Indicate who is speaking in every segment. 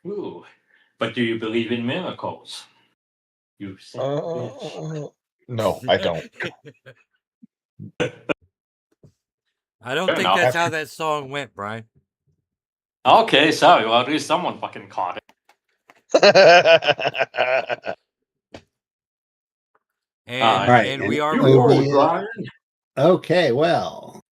Speaker 1: Ooh. But do you believe in miracles? You said bitch.
Speaker 2: No, I don't.
Speaker 3: I don't
Speaker 1: Fair
Speaker 3: think
Speaker 1: enough.
Speaker 3: that's how that song went, Brian.
Speaker 1: Okay, sorry. Well, at least someone fucking caught it.
Speaker 3: And we are
Speaker 1: Brian.
Speaker 4: Okay, well,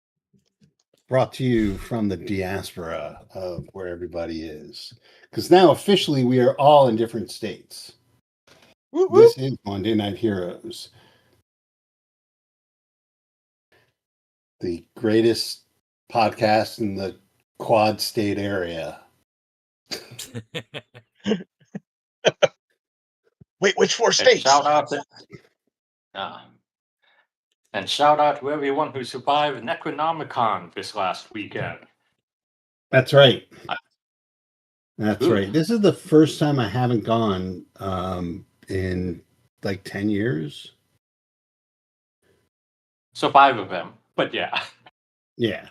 Speaker 4: brought to you from the diaspora of where everybody is. Because now officially we are all in different states. This is Monday Night Heroes, the greatest podcast in the quad state area.
Speaker 2: Wait, which 4 states?
Speaker 1: And shout out to everyone who survived Necronomicon this last weekend.
Speaker 4: That's right. That's right. This is the first time I haven't gone in like 10 years.
Speaker 1: So 5 of them, but yeah.
Speaker 4: Yeah.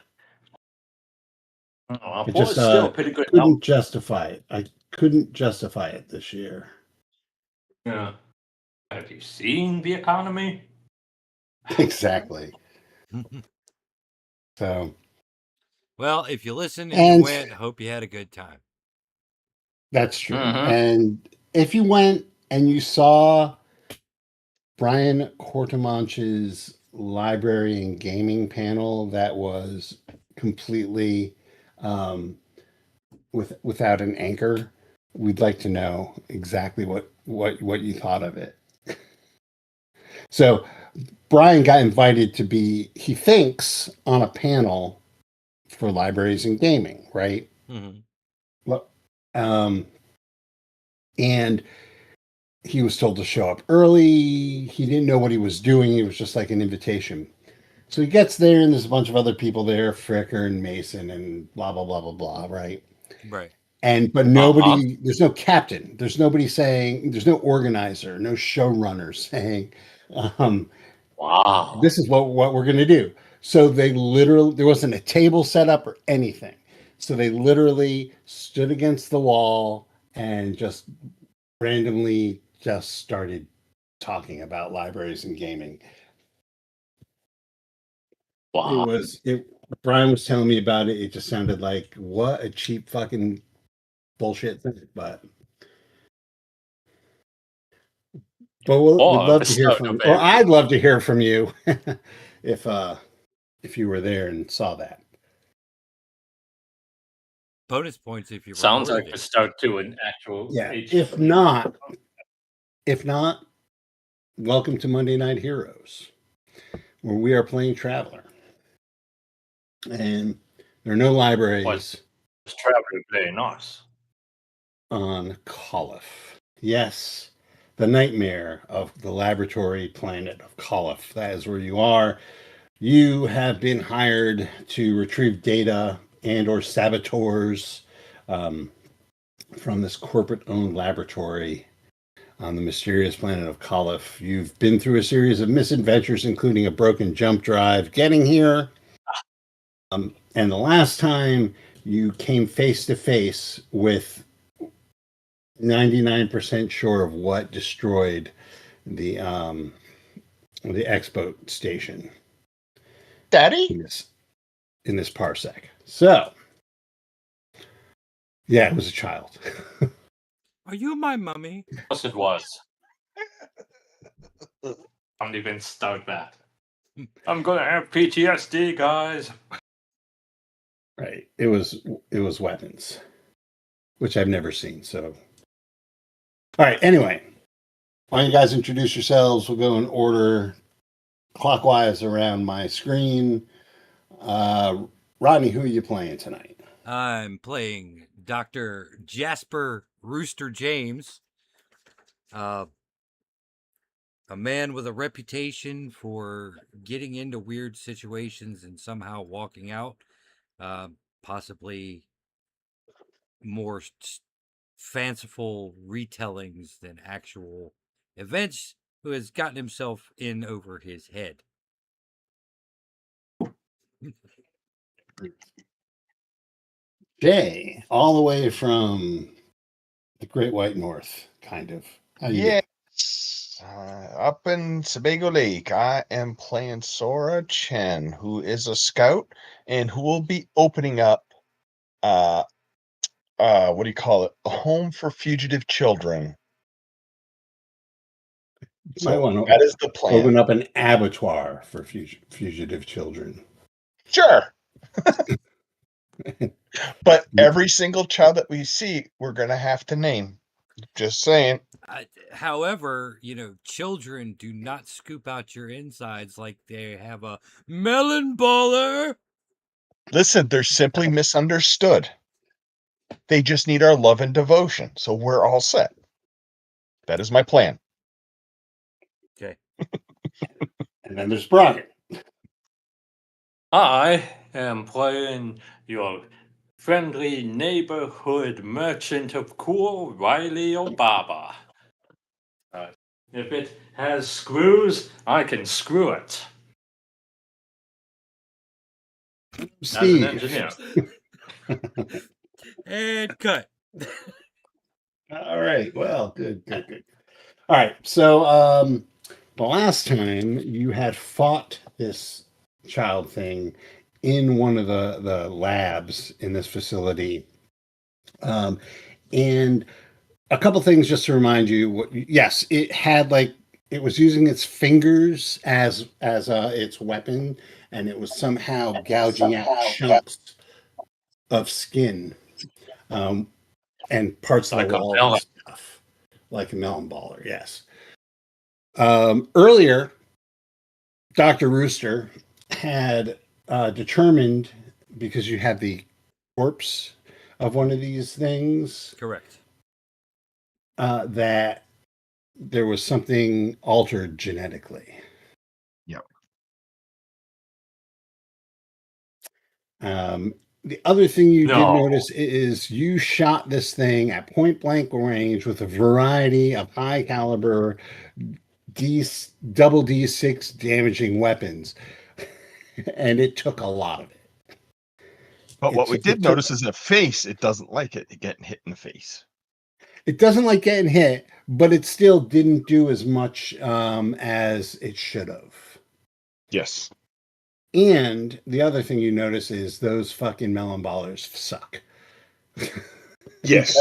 Speaker 1: Oh,
Speaker 4: It just
Speaker 1: still pretty good.
Speaker 4: Couldn't justify it. I couldn't justify it this year.
Speaker 1: Yeah. Have you seen the economy?
Speaker 4: Exactly. So.
Speaker 3: Well, if you listened and you went, hope you had a good time.
Speaker 4: That's true. And if you went and you saw Brian Cortemanch's library and gaming panel that was completely without an anchor, we'd like to know exactly what you thought of it. So Brian got invited to be, he thinks, on a panel for libraries and gaming, right?
Speaker 3: Mm-hmm.
Speaker 4: And he was told to show up early. He didn't know what he was doing. It was just like an invitation. So he gets there, and there's a bunch of other people there, Fricker and Mason and blah, blah, blah, blah, blah, right?
Speaker 3: Right.
Speaker 4: But nobody, there's no captain. There's nobody saying, there's no organizer, no showrunner saying,
Speaker 1: wow,
Speaker 4: this is what we're going to do. So they literally, there wasn't a table set up or anything. So they literally stood against the wall and just randomly just started talking about libraries and gaming.
Speaker 1: Wow.
Speaker 4: Brian was telling me about it. It just sounded like what a cheap fucking bullshit thing. But we'd love to hear from, or I'd love to hear from you if you were there and saw that.
Speaker 3: Bonus points if you
Speaker 1: sounds like the start to an actual.
Speaker 4: Yeah. If not, welcome to Monday Night Heroes, where we are playing Traveler. And there are no libraries.
Speaker 1: Traveler very nice.
Speaker 4: On Colif. Yes. The nightmare of the laboratory planet of Colif. That is where you are. You have been hired to retrieve data and or saboteurs from this corporate-owned laboratory on the mysterious planet of Colif. You've been through a series of misadventures, including a broken jump drive, getting here. And the last time you came face to face with 99% sure of what destroyed the expo station,
Speaker 2: Daddy,
Speaker 4: in this parsec. So yeah, it was a child.
Speaker 3: Are you my mummy?
Speaker 1: Yes, it was. Don't even start that. I'm gonna have PTSD, guys.
Speaker 4: Right. It was weapons, which I've never seen. So, all right. Anyway, why don't you guys introduce yourselves? We'll go in order clockwise around my screen. Rodney, who are you playing tonight?
Speaker 3: I'm playing Dr. Jasper Rooster James, a man with a reputation for getting into weird situations and somehow walking out, possibly more fanciful retellings than actual events, who has gotten himself in over his head.
Speaker 4: Jay, all the way from The Great White North, kind of. How you doing?
Speaker 2: Yes. Up in Sebago Lake, I am playing Sora Chen, who is a scout and who will be opening up what do you call it? A home for fugitive children.
Speaker 4: You might
Speaker 2: So
Speaker 4: want
Speaker 2: that
Speaker 4: to
Speaker 2: is the plan.
Speaker 4: open up an abattoir for fugitive children.
Speaker 2: Sure. But every single child that we see, we're going to have to name. Just saying.
Speaker 3: However, children do not scoop out your insides like they have a melon baller.
Speaker 2: Listen, they're simply misunderstood. They just need our love and devotion. So we're all set. That is my plan.
Speaker 3: Okay.
Speaker 4: And then there's Brian.
Speaker 1: I am playing your friendly neighborhood merchant of cool, Riley Obaba. If it has screws, I can screw it. As an
Speaker 4: Steve.
Speaker 1: engineer.
Speaker 3: And cut.
Speaker 4: All right. Well, good. All right. So the last time you had fought this child thing in one of the labs in this facility. And a couple things just to remind you. Yes, it had it was using its fingers as its weapon, and it was somehow gouging out chunks of skin and parts of
Speaker 1: Like
Speaker 4: the
Speaker 1: a
Speaker 4: walls
Speaker 1: melon.
Speaker 4: and stuff, like a melon baller. Yes. Earlier, Dr. Rooster had determined, because you had the corpse of one of these things,
Speaker 3: Correct.
Speaker 4: that there was something altered genetically.
Speaker 2: Yep.
Speaker 4: The other thing you did
Speaker 1: No.
Speaker 4: notice is you shot this thing at point blank range with a variety of high caliber double D6 damaging weapons, and it took a lot of it.
Speaker 2: But what we did notice is a face, it doesn't like it getting hit in the face.
Speaker 4: It doesn't like getting hit, but it still didn't do as much as it should have.
Speaker 2: Yes.
Speaker 4: And the other thing you notice is those fucking melon ballers suck.
Speaker 2: Yes.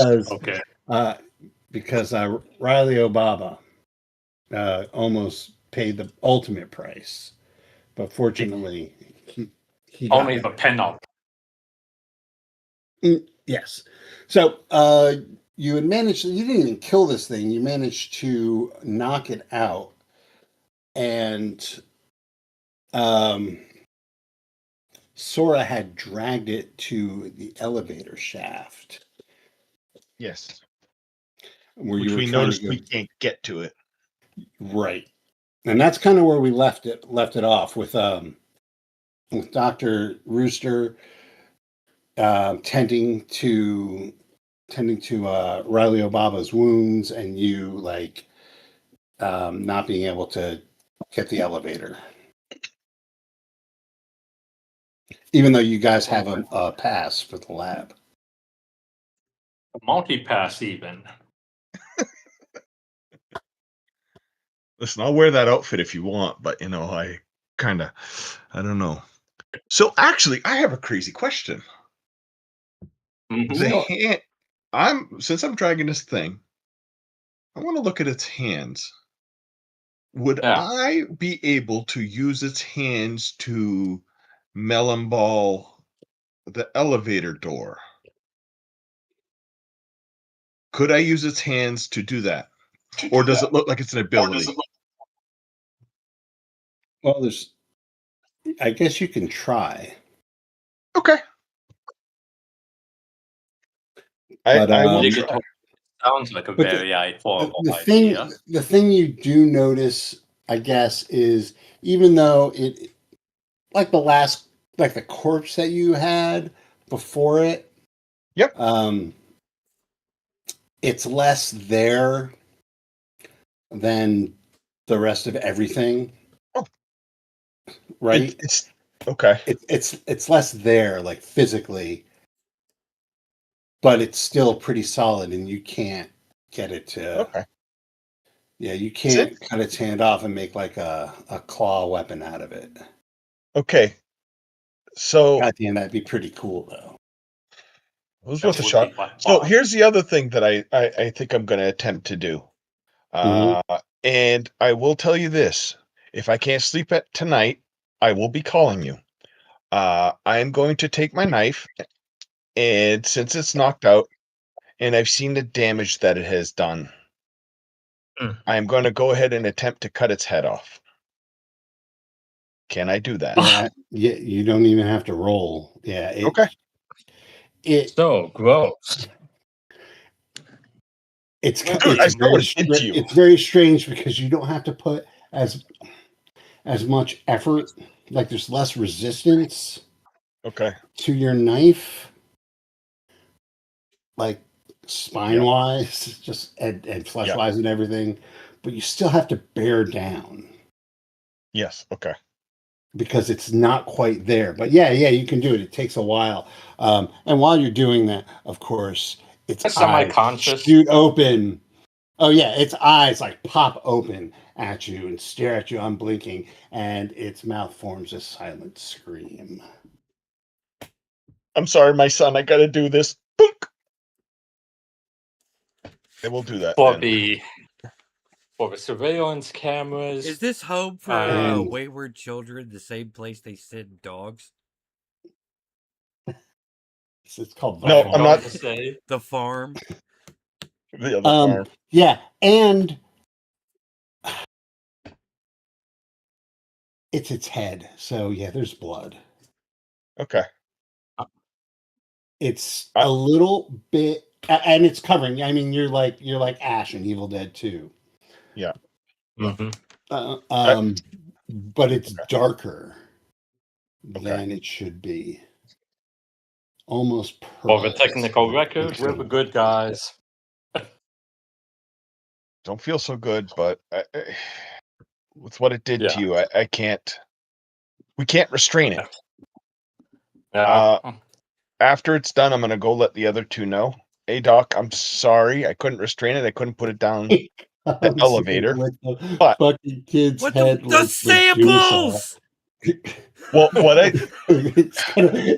Speaker 4: Because Riley Obaba almost paid the ultimate price, but fortunately, he got
Speaker 1: Only the penalty.
Speaker 4: Yes. So you had managed. You didn't even kill this thing. You managed to knock it out, and Sora had dragged it to the elevator shaft.
Speaker 2: Yes.
Speaker 4: Which
Speaker 2: we noticed we can't get to it.
Speaker 4: Right. And that's kind of where we left it off with Dr. Rooster tending to Riley Obaba's wounds, and you not being able to get the elevator. Even though you guys have a pass for the lab.
Speaker 1: Multi-pass even.
Speaker 2: Listen, I'll wear that outfit if you want, but I don't know. So actually, I have a crazy question.
Speaker 1: Mm-hmm.
Speaker 2: Since I'm dragging this thing, I want to look at its hands. Would I be able to use its hands to melon ball the elevator door? Could I use its hands to do that? Or does it look like it's an ability?
Speaker 4: Well, I guess you can try.
Speaker 2: Okay.
Speaker 4: But,
Speaker 2: I will try.
Speaker 1: Sounds like a very horrible
Speaker 4: idea. The thing you do notice, I guess, is even though it, like the corpse that you had before it.
Speaker 2: Yep.
Speaker 4: It's less there than the rest of everything.
Speaker 2: Oh.
Speaker 4: Right?
Speaker 2: It's okay.
Speaker 4: It's less there, like physically. but it's still pretty solid, and you can't get it to.
Speaker 2: Okay.
Speaker 4: Yeah, you can't cut its hand off and make like a claw weapon out of it.
Speaker 2: Okay. So
Speaker 4: God damn, that'd be pretty cool, though.
Speaker 2: it was
Speaker 1: That
Speaker 2: worth a
Speaker 1: would
Speaker 2: shot.
Speaker 1: be like
Speaker 2: So
Speaker 1: fun.
Speaker 2: here's the other thing that I think I'm going to attempt to do. And I will tell you this. If I can't sleep at tonight, I will be calling you. I am going to take my knife, and since it's knocked out, and I've seen the damage that it has done, I am going to go ahead and attempt to cut its head off. Can I do that?
Speaker 4: Yeah, you don't even have to roll. Yeah.
Speaker 2: Okay.
Speaker 1: So gross.
Speaker 4: It's
Speaker 2: Dude, I saw what it did to you.
Speaker 4: It's very strange because you don't have to put as much effort. Like there's less resistance
Speaker 2: Okay.
Speaker 4: to your knife, like spine wise, just and flesh wise and everything. But you still have to bear down.
Speaker 2: Yes. Okay.
Speaker 4: Because it's not quite there. But yeah, you can do it. It takes a while. And while you're doing that, of course, its eyes
Speaker 1: Semi-conscious.
Speaker 4: shoot open. Oh yeah, its eyes like pop open at you and stare at you unblinking, and its mouth forms a silent scream.
Speaker 2: I'm sorry, my son. I got to do this. Boink. And we'll do that
Speaker 1: For
Speaker 2: then.
Speaker 1: the surveillance cameras.
Speaker 3: Is this home for
Speaker 4: And-
Speaker 3: wayward children, the same place they send dogs?
Speaker 4: It's called
Speaker 2: No,
Speaker 4: the
Speaker 2: I'm not.
Speaker 1: To say.
Speaker 3: The farm?
Speaker 2: The other farm.
Speaker 4: Yeah, and it's its head. So yeah, there's blood.
Speaker 2: Okay.
Speaker 4: It's a little bit, and it's covering. I mean, you're like Ash in Evil Dead 2.
Speaker 2: Yeah.
Speaker 1: Mm-hmm.
Speaker 4: But it's darker than it should be. Almost
Speaker 1: For the
Speaker 4: perfect.
Speaker 1: technical record, we're the good guys.
Speaker 2: Don't feel so good, but with what it did to you, I can't. We can't restrain it. After it's done, I'm gonna go let the other two know. Hey, Doc, I'm sorry, I couldn't restrain it. I couldn't put it down the elevator. But
Speaker 4: fucking kid's
Speaker 3: What
Speaker 4: head
Speaker 3: the samples?
Speaker 2: Well, what I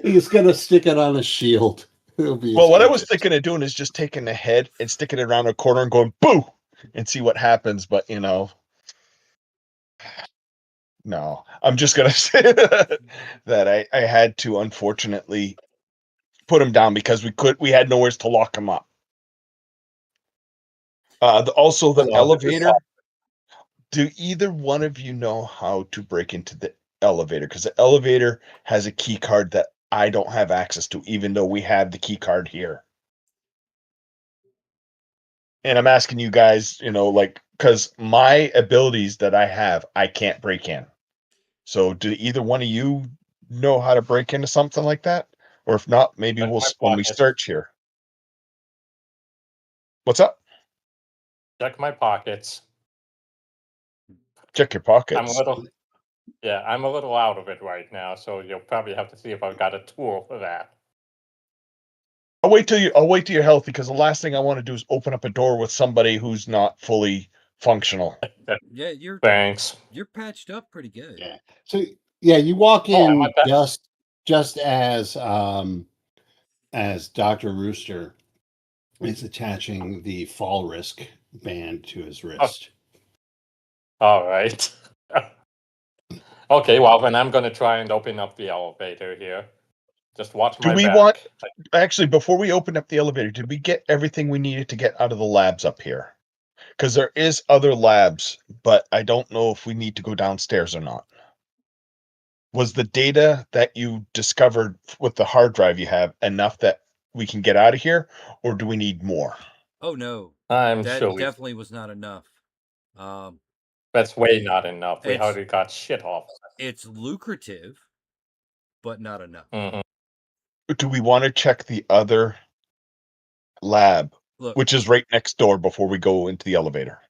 Speaker 4: he's gonna stick it on a shield.
Speaker 2: What I was thinking of doing is just taking the head and sticking it around a corner and going boo and see what happens. But no, I'm just gonna say that I had to unfortunately put him down because we had nowhere to lock him up. Also, the elevator. Do either one of you know how to break into the elevator? Because the elevator has a key card that I don't have access to, even though we have the key card here. And I'm asking you guys, because my abilities that I have, I can't break in. So do either one of you know how to break into something like that? Or if not, maybe when we search here. What's up?
Speaker 1: Check my pockets.
Speaker 2: Check your pockets.
Speaker 1: I'm a little out of it right now, so you'll probably have to see if I've got a tool for that.
Speaker 2: I'll wait till you're healthy, because the last thing I want to do is open up a door with somebody who's not fully functional.
Speaker 3: Yeah,
Speaker 1: Thanks.
Speaker 3: You're patched up pretty good.
Speaker 4: Yeah. So yeah, you walk in just as Dr. Rooster is attaching the fall risk band to his wrist.
Speaker 1: All right. Okay, well then I'm gonna try and open up the elevator here. Just watch my back.
Speaker 2: Actually, before we open up the elevator, did we get everything we needed to get out of the labs up here? Because there is other labs, but I don't know if we need to go downstairs or not. Was the data that you discovered with the hard drive you have enough that we can get out of here, or do we need more?
Speaker 3: Oh no,
Speaker 1: that
Speaker 3: definitely was not enough.
Speaker 1: That's way not enough. We already got shit off.
Speaker 3: It's lucrative, but not enough.
Speaker 1: Mm-hmm.
Speaker 2: Do we want to check the other lab, which is right next door, before we go into the elevator?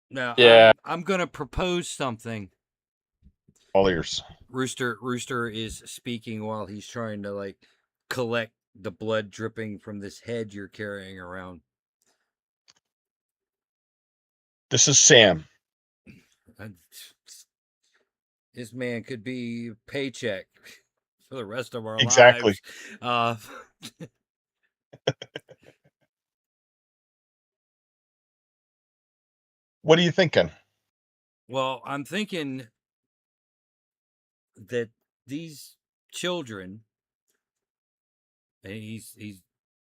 Speaker 3: Now,
Speaker 1: yeah,
Speaker 3: I'm gonna propose something.
Speaker 2: All ears.
Speaker 3: Rooster is speaking while he's trying to collect the blood dripping from this head you're carrying around.
Speaker 2: This is Sam.
Speaker 3: This man could be paycheck for the rest of our
Speaker 2: Exactly.
Speaker 3: lives.
Speaker 2: What are you thinking?
Speaker 3: Well, I'm thinking that these children, and he's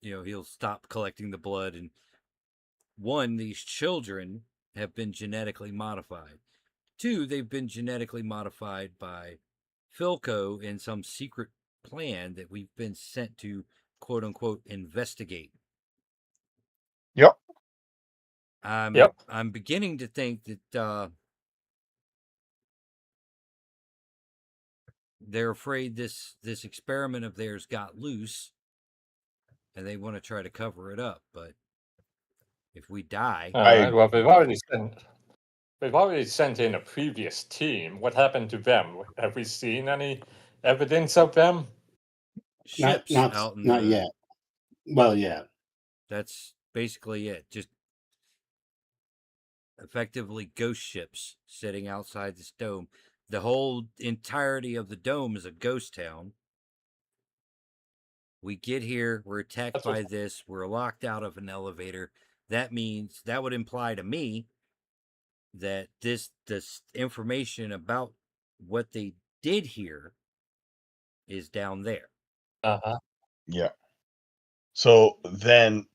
Speaker 3: he'll stop collecting the blood, and one, these children have been genetically modified. Two, they've been genetically modified by PhilCo in some secret plan that we've been sent to, quote unquote, investigate.
Speaker 2: Yep.
Speaker 3: I'm beginning to think that they're afraid this experiment of theirs got loose, and they want to try to cover it up. But if we die,
Speaker 1: All right. Well, we've already sent in a previous team. What happened to them? Have we seen any evidence of them?
Speaker 3: ships out in
Speaker 4: not
Speaker 3: the,
Speaker 4: yet. Well, yeah.
Speaker 3: That's basically it. Just effectively ghost ships sitting outside this dome. The whole entirety of the dome is a ghost town. We get here, we're attacked by this, we're locked out of an elevator. That means, that would imply to me that this information about what they did here is down there.
Speaker 1: Uh-huh.
Speaker 2: Yeah. So then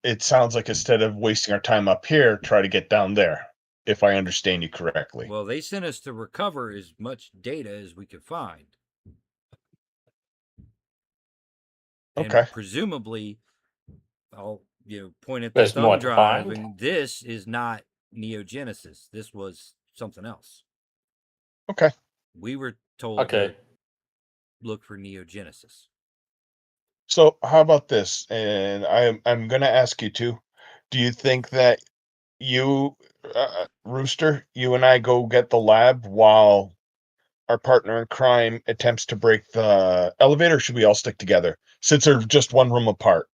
Speaker 2: it sounds like instead of wasting our time up here, try to get down there, if I understand you correctly.
Speaker 3: Well, they sent us to recover as much data as we could find.
Speaker 2: Okay.
Speaker 3: And presumably, I'll point at the
Speaker 1: There's more
Speaker 3: thumb
Speaker 1: to
Speaker 3: drive,
Speaker 1: find.
Speaker 3: and this is not Neogenesis. This was something else.
Speaker 2: Okay.
Speaker 3: We were told to look for Neogenesis.
Speaker 2: So how about this? And I'm going to ask you to. Do you think that you, Rooster, you and I go get the lab while our partner in crime attempts to break the elevator? Or should we all stick together since they're just one room apart?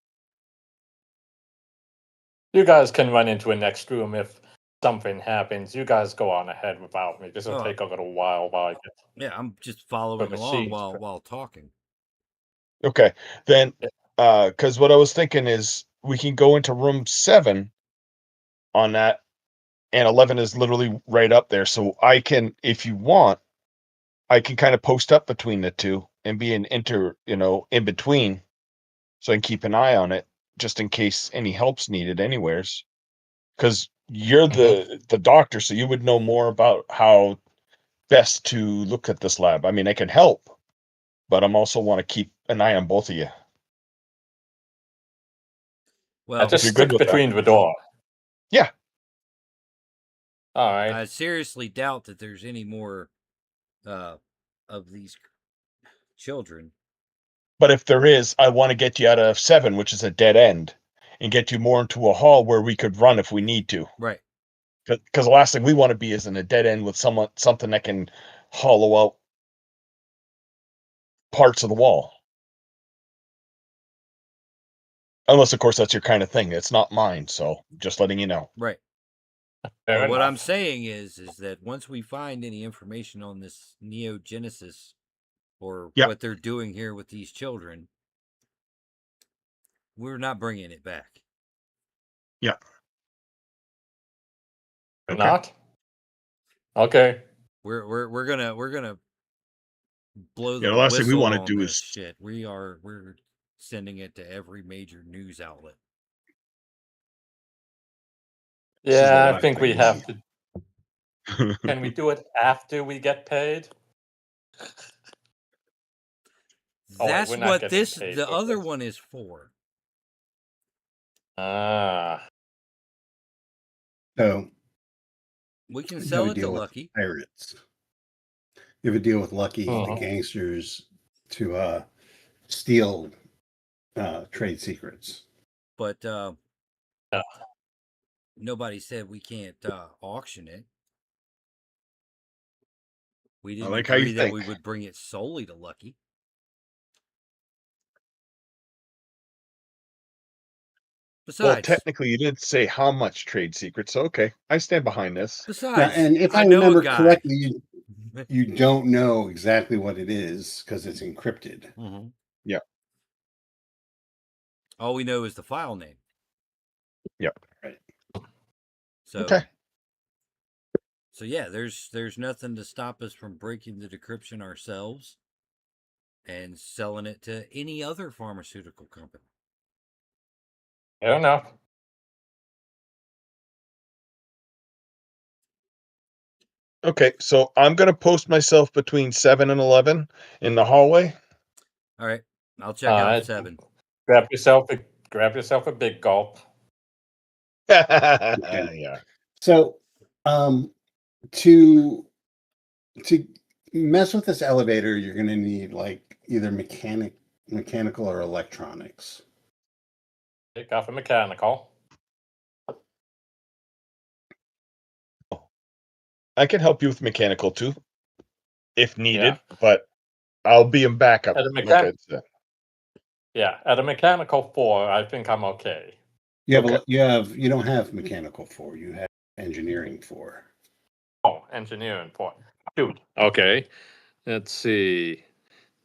Speaker 1: You guys can run into a next room if something happens. You guys go on ahead without me. This will take a little while I get.
Speaker 3: Yeah, I'm just following along while talking.
Speaker 2: Okay, then, because what I was thinking is we can go into room 7 on that, and 11 is literally right up there. So I can, if you want, I can kind of post up between the two and be in between, so I can keep an eye on it just in case any help's needed anywheres. Because you're the doctor, so you would know more about how best to look at this lab. I mean, I can help, but I'm also want to keep an eye on both of you.
Speaker 1: Well, just stick between the door.
Speaker 2: Yeah.
Speaker 1: All right.
Speaker 3: I seriously doubt that there's any more of these children.
Speaker 2: But if there is, I want to get you out of 7, which is a dead end, and get you more into a hall where we could run if we need to.
Speaker 3: Right.
Speaker 2: Because the last thing we want to be is in a dead end with something that can hollow out parts of the wall. Unless, of course, that's your kind of thing. It's not mine, so just letting you know.
Speaker 3: Right. But what I'm saying is that once we find any information on this Neogenesis or what they're doing here with these children, we're not bringing it back.
Speaker 2: Yeah.
Speaker 1: Okay. Not? Okay.
Speaker 3: We're gonna blow the
Speaker 2: last
Speaker 3: whistle
Speaker 2: thing we want to
Speaker 3: on
Speaker 2: do
Speaker 3: this
Speaker 2: is
Speaker 3: shit. We're sending it to every major news outlet.
Speaker 1: Yeah, I think we have to. Can we do it after we get paid?
Speaker 3: That's what the other one is for.
Speaker 4: So
Speaker 3: we can sell it to Lucky.
Speaker 4: Pirates. You have a deal with Lucky, the gangsters, to steal trade secrets.
Speaker 3: But nobody said we can't auction it. We didn't agree that we would bring it solely to Lucky. Besides,
Speaker 2: technically, you didn't say how much trade secrets. So, okay, I stand behind this.
Speaker 3: besides,
Speaker 4: and if I
Speaker 3: know a
Speaker 4: remember
Speaker 3: guy.
Speaker 4: correctly, you don't know exactly what it is because it's encrypted.
Speaker 3: Mm-hmm.
Speaker 2: Yeah.
Speaker 3: All we know is the file name.
Speaker 2: Yep.
Speaker 4: Right.
Speaker 3: So,
Speaker 2: Okay.
Speaker 3: So yeah, there's nothing to stop us from breaking the decryption ourselves and selling it to any other pharmaceutical company.
Speaker 1: Fair enough.
Speaker 2: Okay, so I'm gonna post myself between 7 and 11 in the hallway.
Speaker 3: All right, I'll check out
Speaker 1: Alright.
Speaker 3: 7.
Speaker 1: Grab yourself a big gulp.
Speaker 2: Yeah.
Speaker 4: So, to mess with this elevator, you're going to need like either mechanical or electronics.
Speaker 1: Take off a mechanical.
Speaker 2: I can help you with mechanical too, if needed,
Speaker 1: Yeah.
Speaker 2: but I'll be in backup.
Speaker 1: At a
Speaker 2: like
Speaker 1: mechan-
Speaker 2: I said.
Speaker 1: Yeah, at a mechanical 4, I think I'm okay.
Speaker 4: You have
Speaker 2: Okay.
Speaker 4: you don't have mechanical 4, you have engineering 4.
Speaker 1: Oh, engineering 4. Dude. Okay. Let's see.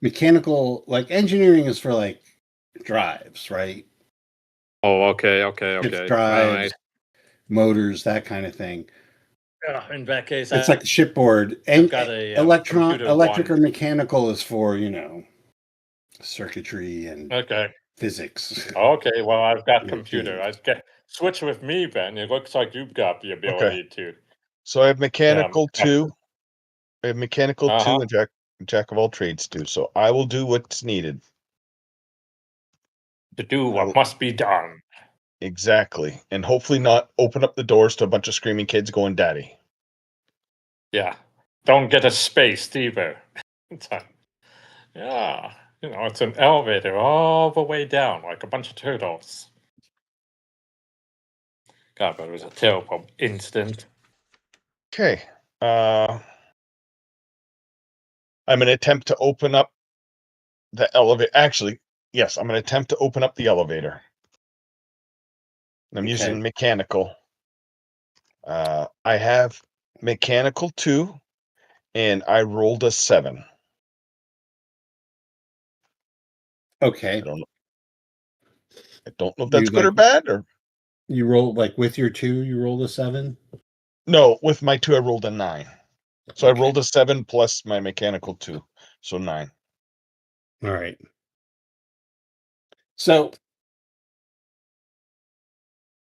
Speaker 4: Mechanical, like engineering is for like drives, right?
Speaker 1: Oh, okay.
Speaker 4: Shift
Speaker 1: All
Speaker 4: drives,
Speaker 1: right.
Speaker 4: motors, that kind of thing.
Speaker 1: In that case,
Speaker 4: It's like the shipboard. And
Speaker 1: got a computer
Speaker 4: electric
Speaker 1: 1.
Speaker 4: or mechanical is for, circuitry and
Speaker 1: Okay.
Speaker 4: physics.
Speaker 1: Okay, well, I've got
Speaker 4: Yeah,
Speaker 1: computer.
Speaker 4: geez.
Speaker 1: Switch with me, Ben. It looks like you've got the ability to.
Speaker 2: So I have mechanical
Speaker 1: Yeah.
Speaker 2: 2. I have mechanical 2
Speaker 1: Uh-huh.
Speaker 2: and jack of all trades 2. So I will do what's needed.
Speaker 1: To do what must be done.
Speaker 2: Exactly. And hopefully not open up the doors to a bunch of screaming kids going, "Daddy."
Speaker 1: Yeah. Don't get a space either. Yeah. It's an elevator all the way down, like a bunch of turtles. God, but it was a terrible incident.
Speaker 2: Okay. I'm going to attempt to open up the elevator. Actually, yes, I'm going to attempt to open up the elevator. I'm using mechanical. I have mechanical 2, and I rolled a 7.
Speaker 4: Okay.
Speaker 2: I don't know if that's good or bad, or
Speaker 4: you roll like with your 2, you rolled a 7.
Speaker 2: no. With my 2, I rolled a 9. So I rolled a 7 plus my mechanical 2, so 9.
Speaker 4: All right. So,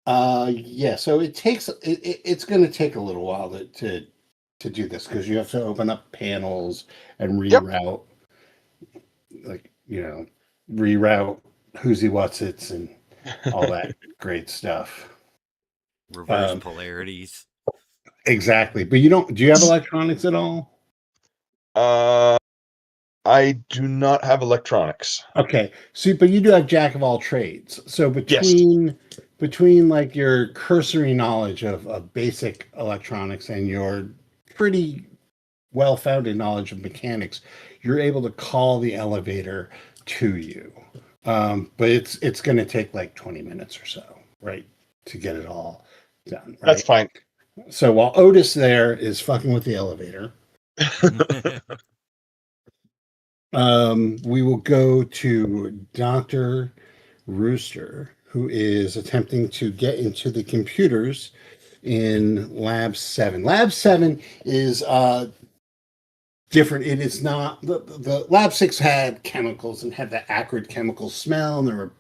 Speaker 4: yeah. So it's going to take a little while to do this because you have to open up panels and reroute, reroute who's what's it's and all that great stuff.
Speaker 3: Reverse polarities.
Speaker 4: Exactly. But do you have electronics at all?
Speaker 2: I do not have electronics.
Speaker 4: Okay. So, but you do have jack of all trades. So between like your cursory knowledge of basic electronics and your pretty well-founded knowledge of mechanics, you're able to call the elevator to you. But it's going to take like 20 minutes or so, right, to get it all done. Right?
Speaker 2: That's fine.
Speaker 4: So while Otis there is fucking with the elevator, we will go to Dr. Rooster, who is attempting to get into the computers in Lab 7. Lab 7 is different. It is not the Lab 6 had chemicals and had the acrid chemical smell, and there were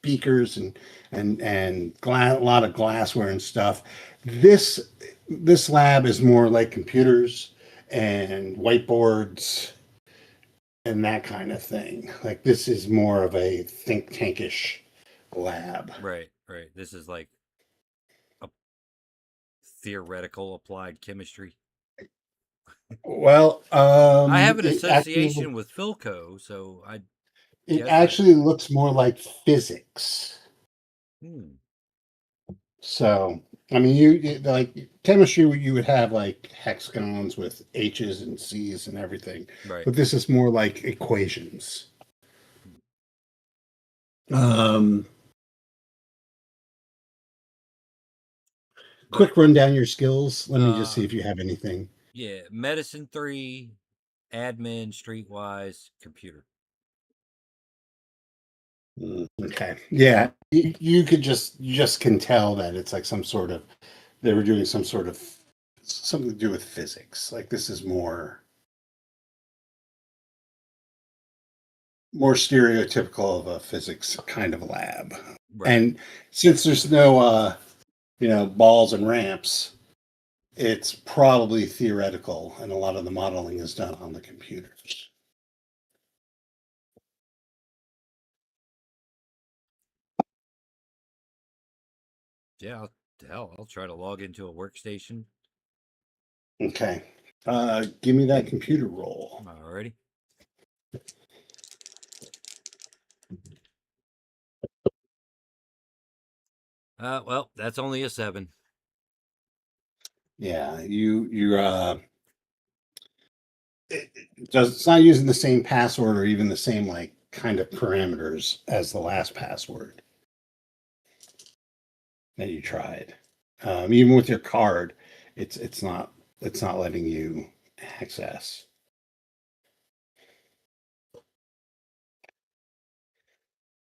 Speaker 4: beakers and a lot of glassware and stuff. This lab is more like computers and whiteboards and that kind of thing. Like this is more of a think tankish lab.
Speaker 3: Right. This is like a theoretical applied chemistry.
Speaker 4: Well,
Speaker 3: I have an association with PhilCo, so
Speaker 4: it actually looks more like physics. So, I mean, you like chemistry, you would have like hexagons with H's and C's and everything,
Speaker 3: right?
Speaker 4: But this is more like equations. quick run down your skills. Let me just see if you have anything.
Speaker 3: Yeah, medicine 3, admin, streetwise, computer.
Speaker 4: Okay. Yeah, you just can tell that it's like some sort of, they were doing some sort of something to do with physics. Like this is more stereotypical of a physics kind of lab.
Speaker 3: Right.
Speaker 4: And since there's no balls and ramps, it's probably theoretical, and a lot of the modeling is done on the computers.
Speaker 3: Yeah, I'll try to log into a workstation.
Speaker 4: Okay. Give me that computer roll.
Speaker 3: Alrighty. Well, that's only a 7.
Speaker 4: Yeah, it's not using the same password or even the same like kind of parameters as the last password that you tried. Even with your card, it's not letting you access.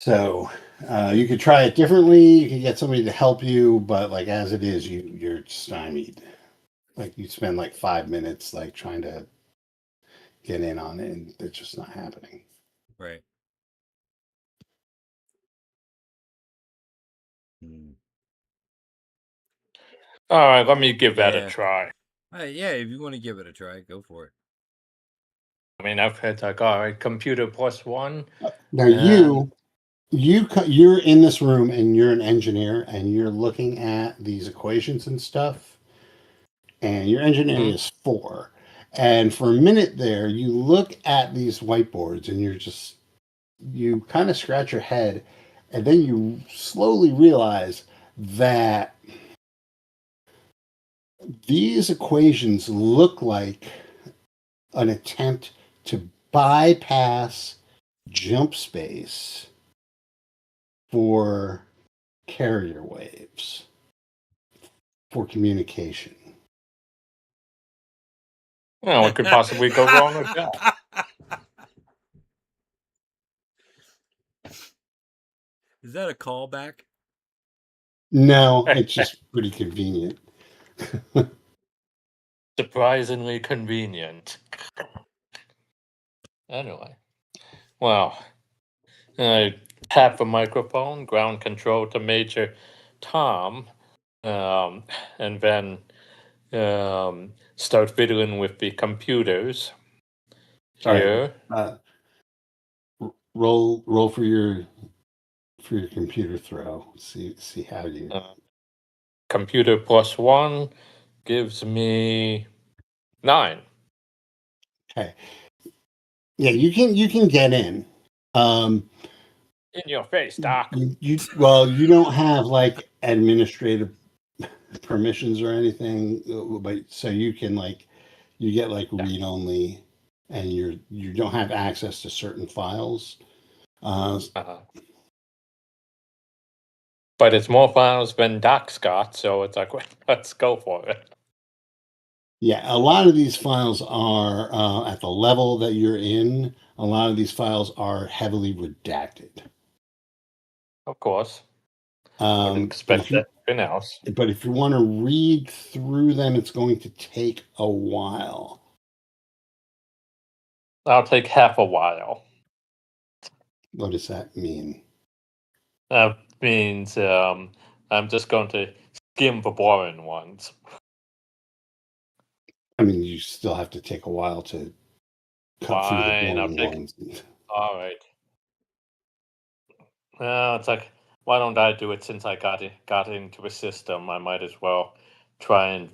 Speaker 4: So you could try it differently. You could get somebody to help you, but like as it is, you're stymied. Like you spend like 5 minutes like trying to get in on it, and it's just not happening.
Speaker 3: Right.
Speaker 1: All right, let me give that a try.
Speaker 3: Yeah, if you want to give it a try, go for it.
Speaker 1: I mean, I've had like, all right, computer +1.
Speaker 4: Now you're in this room and you're an engineer and you're looking at these equations and stuff, and your engineering is 4. And for a minute there, you look at these whiteboards and you kind of scratch your head, and then you slowly realize that these equations look like an attempt to bypass jump space for carrier waves for communication.
Speaker 1: Well, what could possibly go wrong with that?
Speaker 3: Is that a callback?
Speaker 4: No, it's just pretty convenient.
Speaker 1: Surprisingly convenient. Anyway, well, I tap the microphone, ground control to Major Tom, and then start fiddling with the computers here.
Speaker 4: All right. Roll for your computer throw. See how you.
Speaker 1: Computer +1 gives me 9.
Speaker 4: Okay. Yeah, you can get in.
Speaker 1: In your face, Doc.
Speaker 4: You don't have like administrative permissions or anything, but so you can like you get like read only, and you don't have access to certain files.
Speaker 1: But it's more files than Doc's got, so it's like, let's go for it.
Speaker 4: Yeah, a lot of these files are at the level that you're in. A lot of these files are heavily redacted.
Speaker 1: Of course. Wouldn't expect anything else.
Speaker 4: But if you want to read through them, it's going to take a while.
Speaker 1: That'll take half a while.
Speaker 4: What does that mean?
Speaker 1: That means I'm just going to skim the boring ones.
Speaker 4: I mean, you still have to take a while to cut through the boring ones.
Speaker 1: All right. Well, it's like, why don't I do it since I got into the system? I might as well try and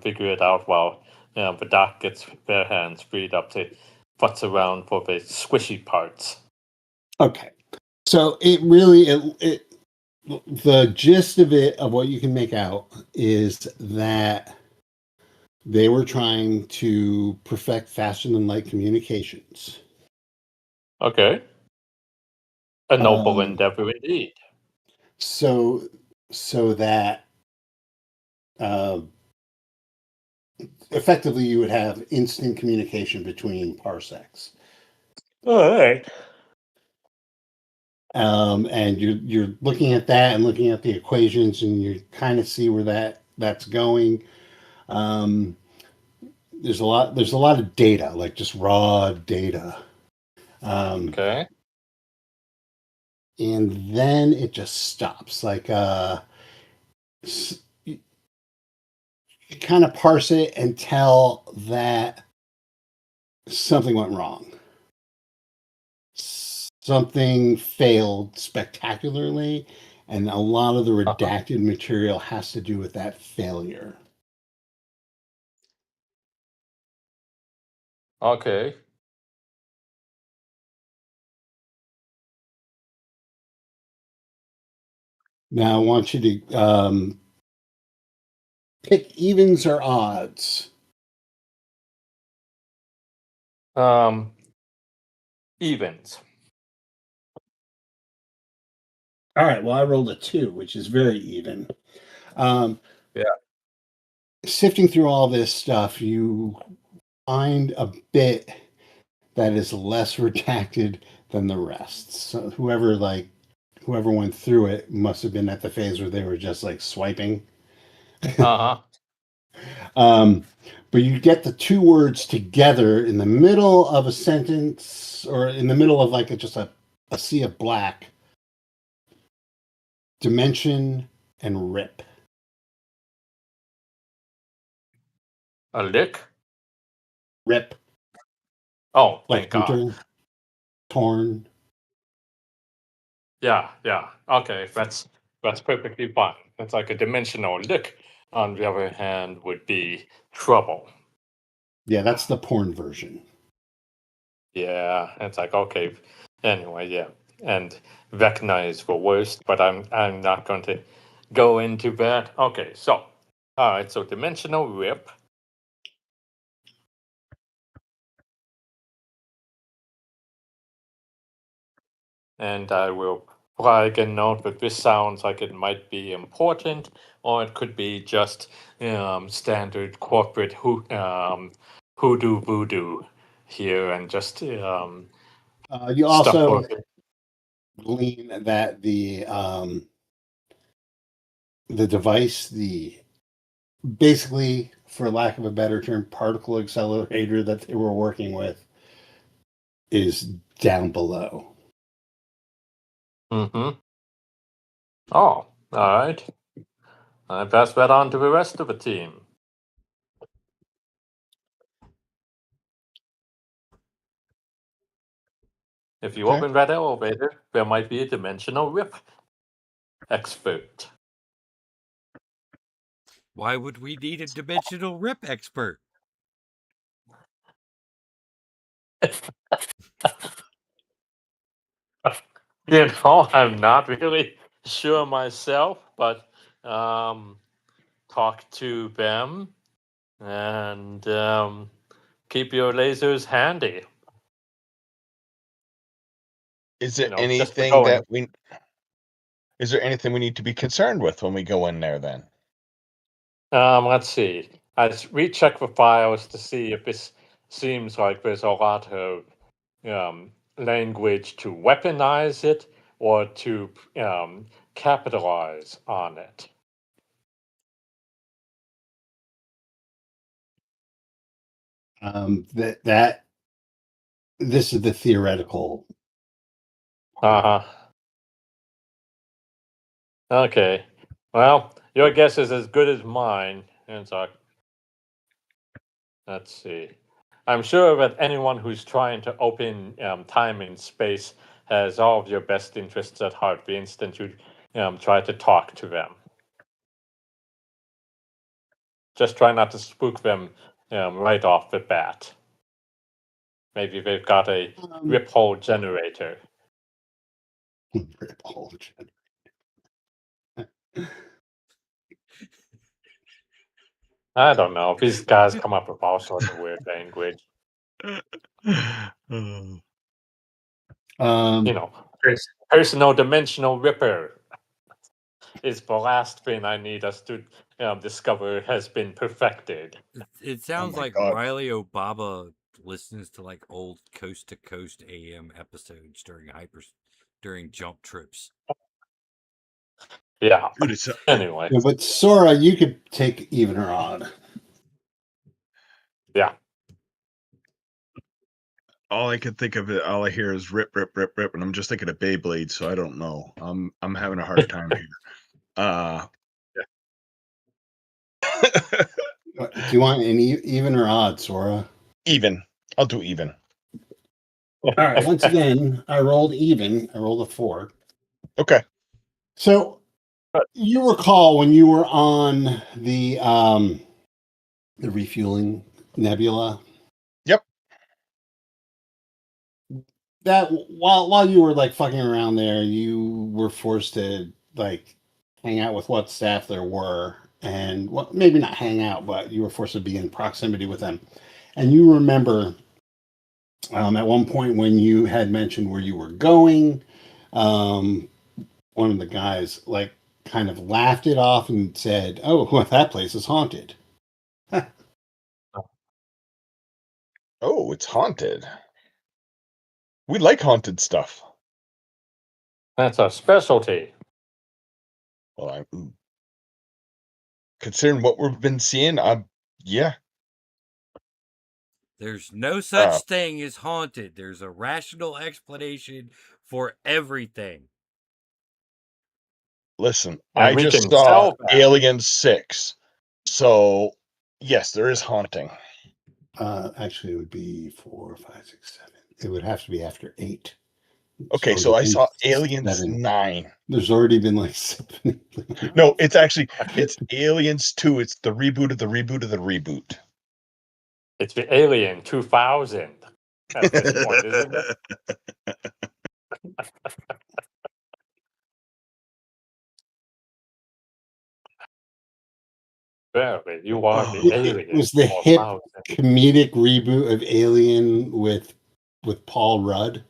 Speaker 1: figure it out while the doc gets their hands freed up to futz around for the squishy parts.
Speaker 4: Okay, so it really the gist of it, of what you can make out, is that they were trying to perfect faster than light communications.
Speaker 1: Okay. A noble endeavor indeed.
Speaker 4: So that effectively you would have instant communication between parsecs.
Speaker 1: All right.
Speaker 4: And you're looking at that and looking at the equations, and you kind of see where that's going. There's a lot of data, like just raw data.
Speaker 1: Okay.
Speaker 4: And then it just stops. Like you kind of parse it and tell that something went wrong. Something failed spectacularly, and a lot of the redacted material has to do with that failure.
Speaker 1: Okay.
Speaker 4: Now I want you to pick evens or odds.
Speaker 1: Evens.
Speaker 4: All right. Well, I rolled a 2, which is very even.
Speaker 1: Yeah.
Speaker 4: Sifting through all this stuff, you find a bit that is less redacted than the rest. So whoever went through it must have been at the phase where they were just like swiping.
Speaker 1: Uh-huh.
Speaker 4: But you get the two words together in the middle of a sentence, or in the middle of like just a sea of black. Dimension and rip.
Speaker 1: A lick?
Speaker 4: Rip.
Speaker 1: Oh,
Speaker 4: Like
Speaker 1: thank God.
Speaker 4: hunter. Torn.
Speaker 1: Yeah. Okay, that's perfectly fine. It's like a dimensional lick, on the other hand, would be trouble.
Speaker 4: Yeah, that's the porn version.
Speaker 1: Yeah, it's like, okay. Anyway, yeah. And Vecna is the worst, but I'm not going to go into that. Okay, so all right, so dimensional rip. And I will flag a note that this sounds like it might be important, or it could be just standard corporate hoodoo voodoo here, and just
Speaker 4: You
Speaker 1: stuff
Speaker 4: also
Speaker 1: for
Speaker 4: glean that the device, basically, for lack of a better term, particle accelerator that they were working with is down below.
Speaker 1: Mm-hmm. Oh, all right. I pass that on to the rest of the team. If you
Speaker 2: Okay.
Speaker 1: open that elevator, there might be a dimensional rip expert.
Speaker 3: Why would we need a dimensional rip expert?
Speaker 1: You know, I'm not really sure myself, but talk to them and keep your lasers handy.
Speaker 2: Is there
Speaker 1: Just for
Speaker 2: anything
Speaker 1: going.
Speaker 2: is there anything we need to be concerned with when we go in there then?
Speaker 1: Let's see. I recheck the files to see if this seems like there's a lot of language to weaponize it or to capitalize on it.
Speaker 4: This is the theoretical.
Speaker 1: Uh-huh. Okay. Well, your guess is as good as mine. And so, let's see. I'm sure that anyone who's trying to open time and space has all of your best interests at heart the instant you try to talk to them. Just try not to spook them right off the bat. Maybe they've got a rip hole generator.
Speaker 4: Rip hole generator.
Speaker 1: I don't know. These guys come up with all sorts of weird language.
Speaker 4: Um,
Speaker 1: Personal dimensional ripper. is the last thing I need us to discover has been perfected.
Speaker 3: It sounds
Speaker 2: my
Speaker 3: like
Speaker 2: God.
Speaker 3: Riley Obaba listens to like old Coast to Coast AM episodes during jump trips.
Speaker 1: Yeah.
Speaker 2: Dude, it's
Speaker 1: Anyway.
Speaker 4: Yeah, but Sora, you could take even or odd.
Speaker 1: Yeah.
Speaker 2: all I can think of. All I hear is rip, rip, rip, rip, and I'm just thinking of Beyblade. So I don't know. I'm having a hard time here.
Speaker 4: Do you want an even or odd, Sora?
Speaker 2: Even. I'll do even.
Speaker 4: All right. Once again, I rolled even. I rolled a 4.
Speaker 2: Okay.
Speaker 4: So you recall when you were on the refueling nebula?
Speaker 2: Yep.
Speaker 4: That while you were like fucking around there, you were forced to like hang out with what staff there were, and well, maybe not hang out, but you were forced to be in proximity with them. And you remember at one point when you had mentioned where you were going, one of the guys like kind of laughed it off and said, "Oh, well, that place is haunted."
Speaker 2: Oh, it's haunted. We like haunted stuff.
Speaker 1: That's a specialty.
Speaker 2: Well, considering what we've been seeing, yeah.
Speaker 3: There's no such thing as haunted. There's a rational explanation for everything.
Speaker 2: Listen,
Speaker 1: And
Speaker 2: I
Speaker 1: we
Speaker 2: just
Speaker 1: can
Speaker 2: saw
Speaker 1: sell that.
Speaker 2: Alien 6. So, yes, there is haunting.
Speaker 4: Actually, it would be 4, 5, 6, 7. It would have to be after 8.
Speaker 2: Okay, so I saw Aliens 9.
Speaker 4: There's already been like 7.
Speaker 2: No, it's Aliens 2. It's the reboot of the reboot of the reboot.
Speaker 1: It's the Alien 2000 at this point, isn't it? Barely. You are the alien.
Speaker 4: It was the hip
Speaker 1: 4000.
Speaker 4: comedic reboot of Alien with Paul Rudd.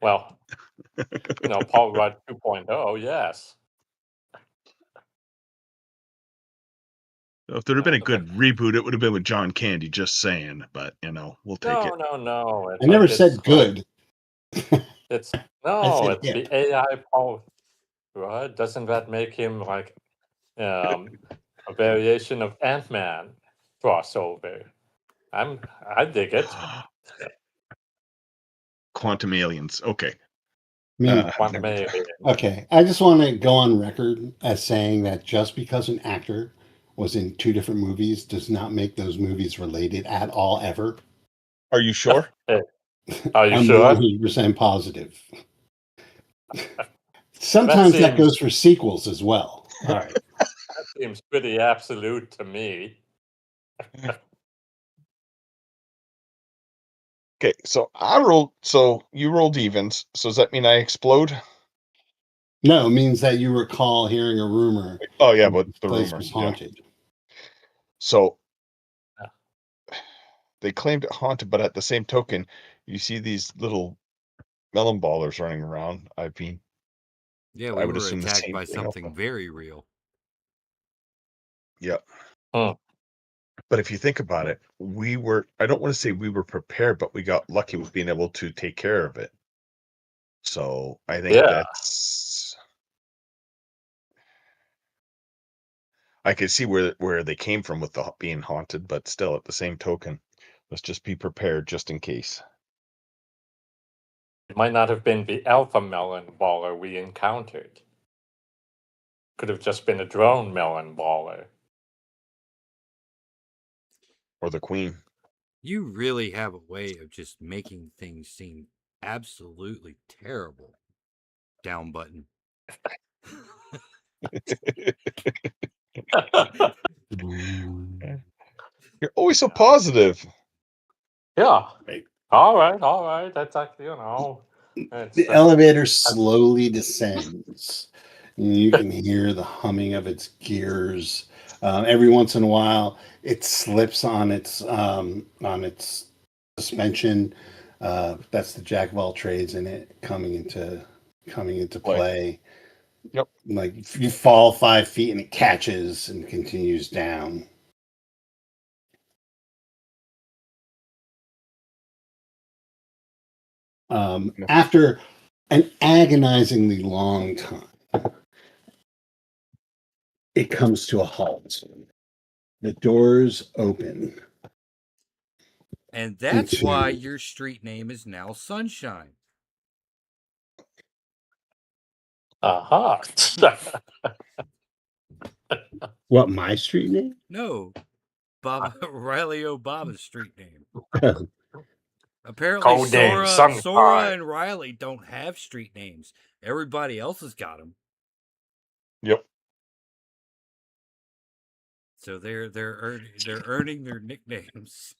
Speaker 1: Well, Paul Rudd 2.0, yes.
Speaker 2: If there had been a good reboot, it would have been with John Candy, just saying. But, we'll take it.
Speaker 1: No.
Speaker 4: I never said good.
Speaker 1: It's
Speaker 4: said
Speaker 1: it's
Speaker 4: hip.
Speaker 1: the AI Paul Rudd. Doesn't that make him like a variation of Ant-Man crossover? I dig it.
Speaker 2: Quantum Aliens. Okay.
Speaker 1: Quantum Alien.
Speaker 4: Okay, I just want to go on record as saying that just because an actor was in 2 different movies does not make those movies related at all ever.
Speaker 2: Are you sure?
Speaker 1: Are you
Speaker 4: I'm
Speaker 1: sure?
Speaker 4: 100% positive. Sometimes that goes for sequels as well. All right.
Speaker 1: That seems pretty absolute to me.
Speaker 2: Okay, so you rolled evens. So does that mean I explode?
Speaker 4: No, it means that you recall hearing a rumor.
Speaker 2: Oh yeah, but the
Speaker 4: place
Speaker 2: rumor
Speaker 4: was haunted.
Speaker 2: Yeah. So they claimed it haunted, but at the same token, you see these little melon ballers running around. I mean,
Speaker 3: yeah,
Speaker 2: I
Speaker 3: we
Speaker 2: would
Speaker 3: were
Speaker 2: assume the
Speaker 3: attacked
Speaker 2: same
Speaker 3: by
Speaker 2: thing
Speaker 3: something
Speaker 2: also.
Speaker 3: very real.
Speaker 2: Yeah.
Speaker 1: Hmm.
Speaker 2: But if you think about it, I don't want to say we were prepared, but we got lucky with being able to take care of it. So I think that's, I could see where they came from with the being haunted, but still at the same token, let's just be prepared just in case.
Speaker 1: It might not have been the alpha melon baller we encountered. Could have just been a drone melon baller.
Speaker 2: Or the queen.
Speaker 3: You really have a way of just making things seem absolutely terrible. Down button.
Speaker 2: You're always so positive.
Speaker 1: Yeah.
Speaker 4: Right.
Speaker 1: All right. That's actually,
Speaker 4: The elevator slowly descends. And you can hear the humming of its gears. Every once in a while, it slips on its suspension. That's the jack of all trades in it coming into play.
Speaker 2: Yep.
Speaker 4: Like you fall 5 feet and it catches and continues down. After an agonizingly long time, it comes to a halt. The doors open.
Speaker 3: And that's
Speaker 4: into-
Speaker 3: why your street name is now Sunshine.
Speaker 1: Aha.
Speaker 4: What, my street name?
Speaker 3: No, Bob Riley Obama's street name. Apparently,
Speaker 1: Code name,
Speaker 3: Sora
Speaker 1: Sunshine.
Speaker 3: and Riley don't have street names. Everybody else has got them.
Speaker 2: Yep.
Speaker 3: So they're earning their nicknames.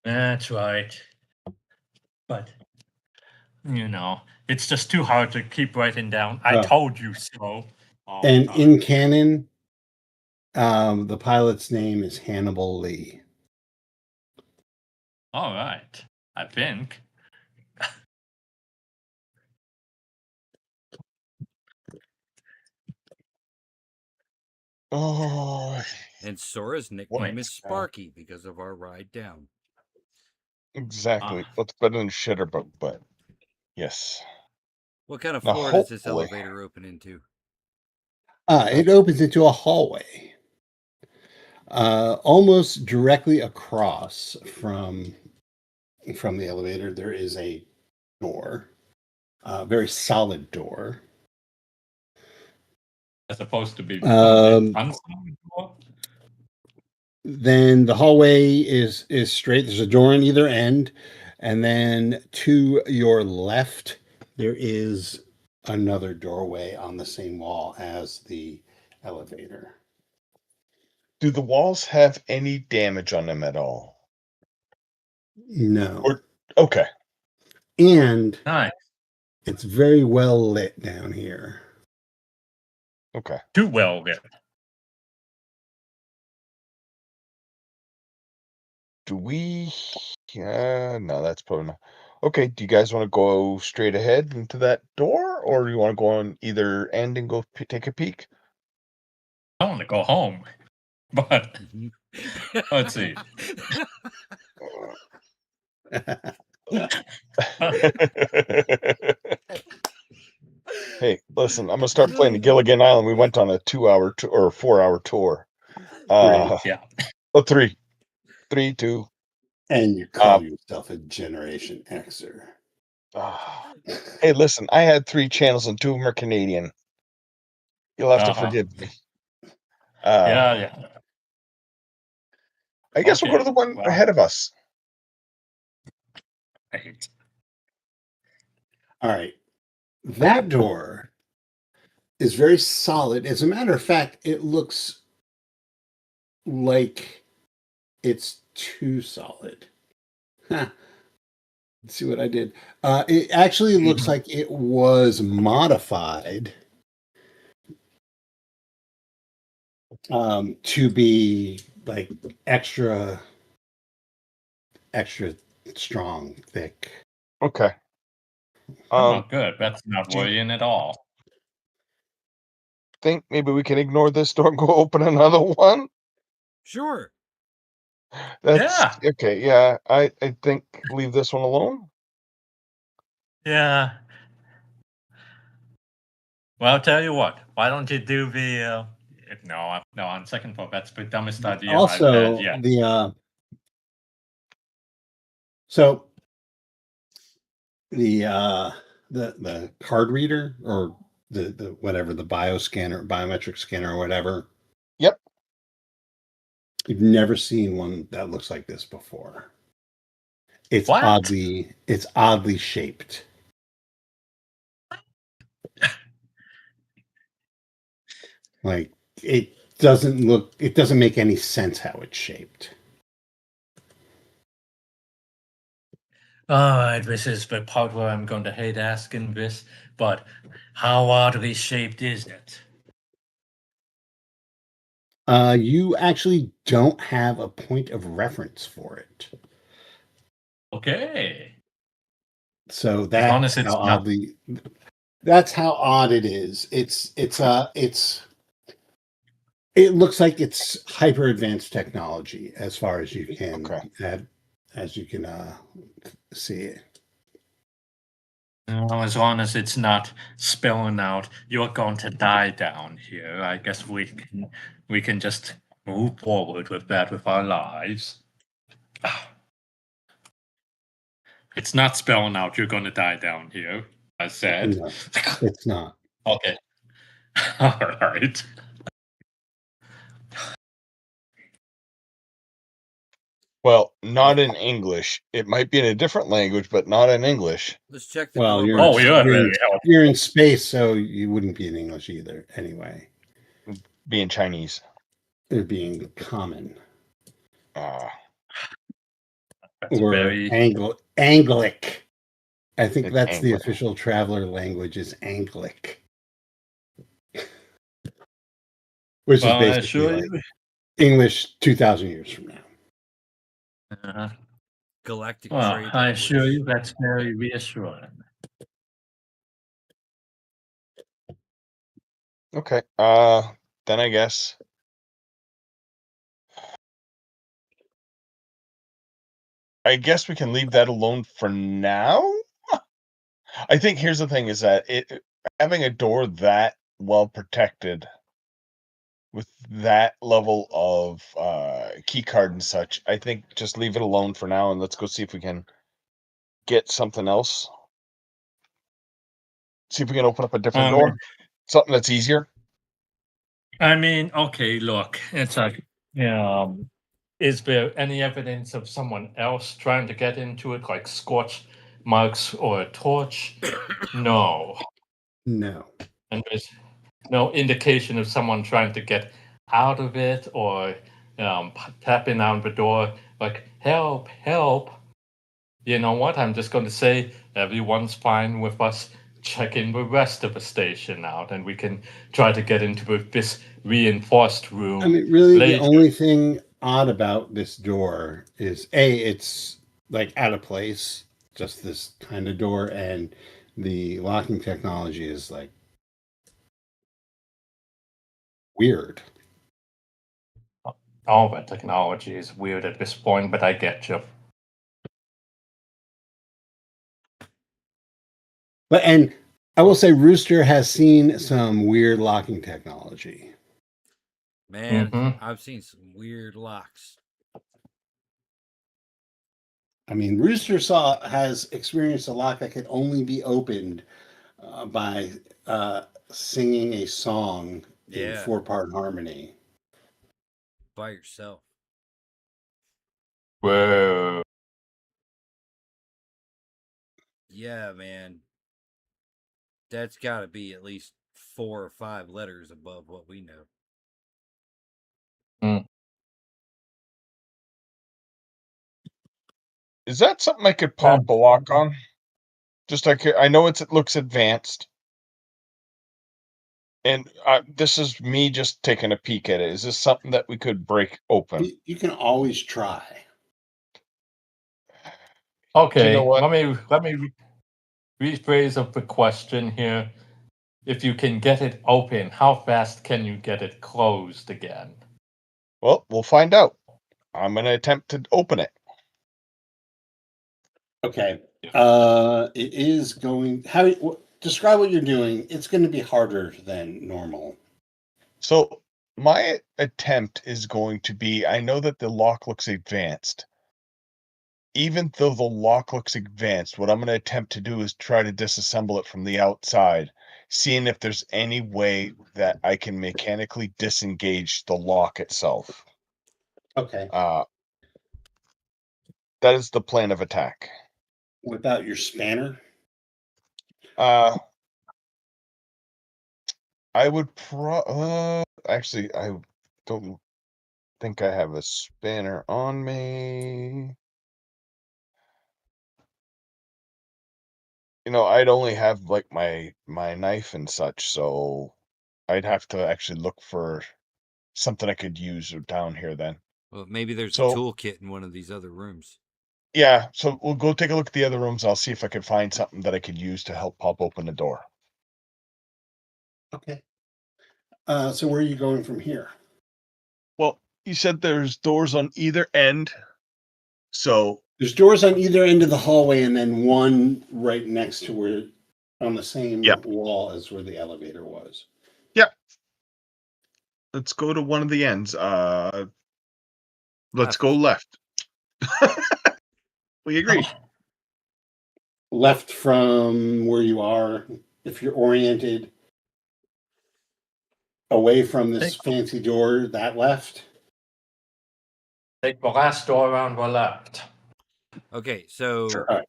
Speaker 1: That's right. But, you know, it's just too hard to keep writing down. I told you so.
Speaker 4: And in canon, the pilot's name is Hannibal Lee.
Speaker 1: All right. I think.
Speaker 2: Oh,
Speaker 3: And Sora's nickname is Sparky because of our ride down.
Speaker 2: exactly. What's better than Shitterbug, but yes.
Speaker 3: What kind of
Speaker 2: Now,
Speaker 3: floor does this
Speaker 2: hopefully-
Speaker 3: elevator open into?
Speaker 4: It opens into a hallway. Almost directly across from the elevator, there is a door, a very solid door.
Speaker 1: As opposed to be
Speaker 4: Then the hallway is straight. There's a door on either end, and then to your left there is another doorway on the same wall as the elevator.
Speaker 2: Do the walls have any damage on them at all?
Speaker 4: No.
Speaker 2: Okay.
Speaker 4: And
Speaker 1: nice.
Speaker 4: It's very well lit down here.
Speaker 2: Okay.
Speaker 1: Too well lit.
Speaker 2: Do we? Yeah, no, that's probably not. Okay, do you guys want to go straight ahead into that door, or do you want to go on either end and go take a peek?
Speaker 1: I want to go home, but let's see.
Speaker 2: Hey, listen, I'm gonna start playing the Gilligan Island. We went on a 2-hour or 4-hour tour.
Speaker 1: Yeah.
Speaker 2: Oh, 3, 2.
Speaker 4: And you call yourself a Generation Xer.
Speaker 2: Hey, listen, I had 3 channels and 2 of them are Canadian. You'll have to forgive me.
Speaker 1: Yeah.
Speaker 2: I guess we'll go to the one ahead of us.
Speaker 1: Right.
Speaker 4: All right. That door is very solid. As a matter of fact, it looks like it's too solid. Let's see what I did. It actually looks like it was modified to be like extra strong, thick.
Speaker 2: Okay.
Speaker 1: Good. That's not worrying at all.
Speaker 2: Think maybe we can ignore this door and go open another one?
Speaker 3: Sure.
Speaker 2: That's okay. Yeah, I think leave this one alone.
Speaker 1: Yeah. Well, I'll tell you what. Why don't you do the? No. On second thought, that's the dumbest idea I've had yet.
Speaker 4: The card reader or the whatever, the biometric scanner or whatever.
Speaker 2: Yep.
Speaker 4: You've never seen one that looks like this before. It's
Speaker 1: what?
Speaker 4: oddly shaped. Like it doesn't make any sense how it's shaped.
Speaker 1: All right, this is the part where I'm going to hate asking this, but how oddly shaped is it?
Speaker 4: You actually don't have a point of reference for it.
Speaker 1: Okay.
Speaker 4: So
Speaker 1: Honest,
Speaker 4: that's
Speaker 1: it's
Speaker 4: how
Speaker 1: not.
Speaker 4: oddly. That's how odd it is. It looks like it's hyper advanced technology as far as you can see it.
Speaker 1: No, as long as it's not spelling out you're going to die down here, I guess we can just move forward with that with our lives. It's not spelling out you're going to die down here, I said.
Speaker 4: No, it's not.
Speaker 1: Okay. All right.
Speaker 2: Well, not in English. It might be in a different language, but not in English.
Speaker 3: Let's check the
Speaker 4: Well,
Speaker 3: door.
Speaker 4: you're
Speaker 1: Oh, you're
Speaker 4: you're in,
Speaker 1: very helpful.
Speaker 4: you're in space, so you wouldn't be in English either. Anyway,
Speaker 2: Being Chinese.
Speaker 4: it'd be in common
Speaker 2: Uh,
Speaker 1: That's
Speaker 4: or
Speaker 1: very.
Speaker 4: Anglic. I think
Speaker 2: It's
Speaker 4: that's the
Speaker 2: Anglic.
Speaker 4: official traveler language is Anglic, which is
Speaker 1: Well, I
Speaker 4: basically
Speaker 1: assure
Speaker 4: like
Speaker 1: you.
Speaker 4: English 2,000 years from now.
Speaker 3: Galactic
Speaker 1: Well,
Speaker 3: trade
Speaker 1: I
Speaker 3: language.
Speaker 1: assure you that's very reassuring.
Speaker 2: okay. Then I guess we can leave that alone for now. I think here's the thing: is that having a door that well protected with that level of key card and such, I think just leave it alone for now, and let's go see if we can get something else. See if we can open up a different door, something that's easier.
Speaker 1: I mean, okay, look, it's like, is there any evidence of someone else trying to get into it, like scorch marks or a torch? No.
Speaker 4: No.
Speaker 1: And there's no indication of someone trying to get out of it or tapping on the door, like, help, help. You know what? I'm just going to say everyone's fine with us checking the rest of the station out, and we can try to get into this reinforced room.
Speaker 4: I mean, really,
Speaker 1: later.
Speaker 4: the only thing odd about this door is it's like out of place, just this kind of door, and the locking technology is like weird.
Speaker 1: All that technology is weird at this point, but I get you.
Speaker 4: And I will say Rooster has seen some weird locking technology.
Speaker 3: Man, I've seen some weird locks.
Speaker 4: I mean, Rooster has experienced a lock that could only be opened by singing a song in 4-part harmony
Speaker 3: by yourself.
Speaker 1: Whoa.
Speaker 3: Yeah, man. That's got to be at least 4 or 5 letters above what we know.
Speaker 2: Is that something I could pop a lock on? Just like I know it looks advanced, and this is me just taking a peek at it. Is this something that we could break open?
Speaker 4: You can always try.
Speaker 1: Okay,
Speaker 2: you know what?
Speaker 1: let me rephrase of the question here. If you can get it open, how fast can you get it closed again?
Speaker 2: Well, we'll find out. I'm going to attempt to open it.
Speaker 4: Okay. It is going. Describe what you're doing. It's going to be harder than normal.
Speaker 2: So my attempt is going to be, I know that the lock looks advanced. Even though the lock looks advanced, what I'm going to attempt to do is try to disassemble it from the outside, seeing if there's any way that I can mechanically disengage the lock itself.
Speaker 4: Okay.
Speaker 2: That is the plan of attack.
Speaker 4: Without your spanner?
Speaker 2: I would actually, I don't think I have a spanner on me. I'd only have like my knife and such, so I'd have to actually look for something I could use down here then.
Speaker 3: Well, maybe there's a toolkit in one of these other rooms.
Speaker 2: Yeah, so we'll go take a look at the other rooms. I'll see if I can find something that I could use to help pop open the door.
Speaker 4: Okay. So where are you going from here?
Speaker 2: Well, you said there's doors on either end. So
Speaker 4: There's doors on either end of the hallway, and then one right next to where, on the same wall as where the elevator was.
Speaker 2: Yep. Let's go to one of the ends. Let's go left. We agree.
Speaker 4: Left from where you are, if you're oriented away from this fancy door, that left.
Speaker 1: Take the last door around the left.
Speaker 3: Okay, so
Speaker 2: Sure.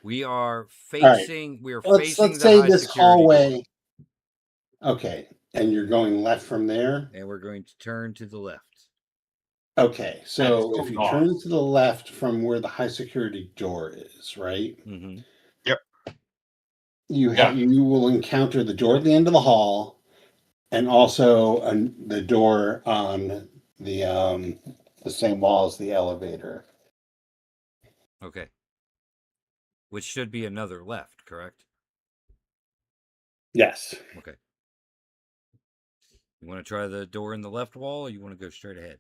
Speaker 3: we are facing. We are facing
Speaker 4: Let's
Speaker 3: the
Speaker 4: say
Speaker 3: high
Speaker 4: this
Speaker 3: security
Speaker 4: hallway.
Speaker 3: door,
Speaker 4: Okay, and you're going left from there.
Speaker 3: and we're going to turn to the left.
Speaker 4: Okay, so
Speaker 1: And
Speaker 4: if you
Speaker 1: north.
Speaker 4: turn to the left from where the high security door is, right?
Speaker 3: Mm-hmm.
Speaker 4: You will encounter the door at the end of the hall, and also the door on the same wall as the elevator.
Speaker 3: Okay. Which should be another left, correct?
Speaker 4: Yes.
Speaker 3: Okay. You want to try the door in the left wall, or you want to go straight ahead?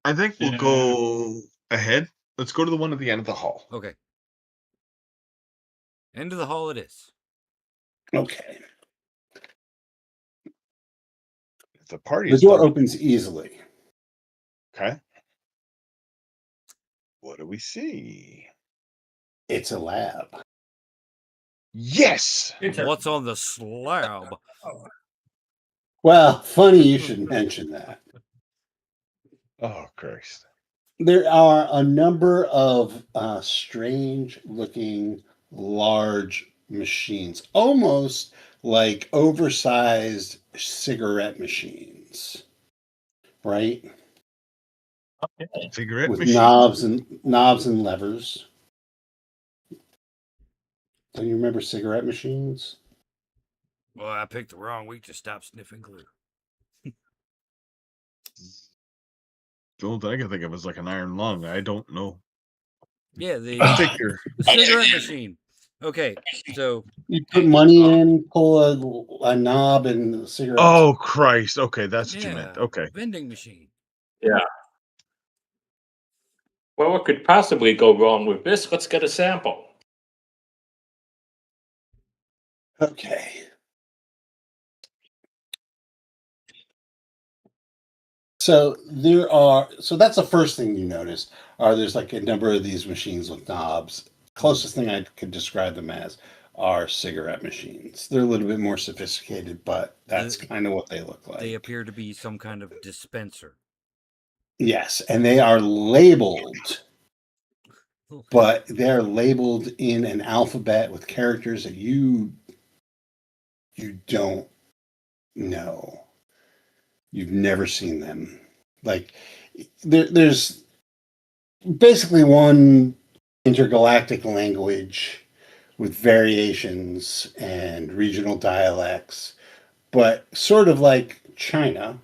Speaker 2: I think we'll go ahead. Let's go to the one at the end of the hall.
Speaker 3: Okay. End of the hall it is.
Speaker 4: Okay.
Speaker 2: The party
Speaker 4: The
Speaker 2: is
Speaker 4: door
Speaker 2: done.
Speaker 4: opens easily.
Speaker 2: Okay. What do we see?
Speaker 4: It's a lab.
Speaker 2: Yes.
Speaker 3: What's on the slab?
Speaker 4: Well, funny you should mention that.
Speaker 2: Oh, Christ.
Speaker 4: There are a number of strange looking large machines, almost like oversized cigarette machines, right?
Speaker 2: Cigarette
Speaker 4: With
Speaker 2: machine.
Speaker 4: knobs and levers. Don't you remember cigarette machines?
Speaker 3: Well, I picked the wrong week to stop sniffing glue.
Speaker 2: The only thing I can think of is like an iron lung. I don't know.
Speaker 3: Yeah, the cigarette machine. Okay, so
Speaker 4: you put money in, pull a knob, and cigarettes.
Speaker 2: Oh, Christ. Okay, that's what you meant. Okay.
Speaker 3: Vending machine.
Speaker 1: Yeah. Well, what could possibly go wrong with this? Let's get a sample.
Speaker 4: Okay. So that's the first thing you notice. There's like a number of these machines with knobs. Closest thing I could describe them as are cigarette machines. They're a little bit more sophisticated, but that's kind of what they look like.
Speaker 3: They appear to be some kind of dispenser.
Speaker 4: Yes, and they are labeled, but they're labeled in an alphabet with characters that you don't know. You've never seen them. Like there's basically one intergalactic language with variations and regional dialects, but sort of like China,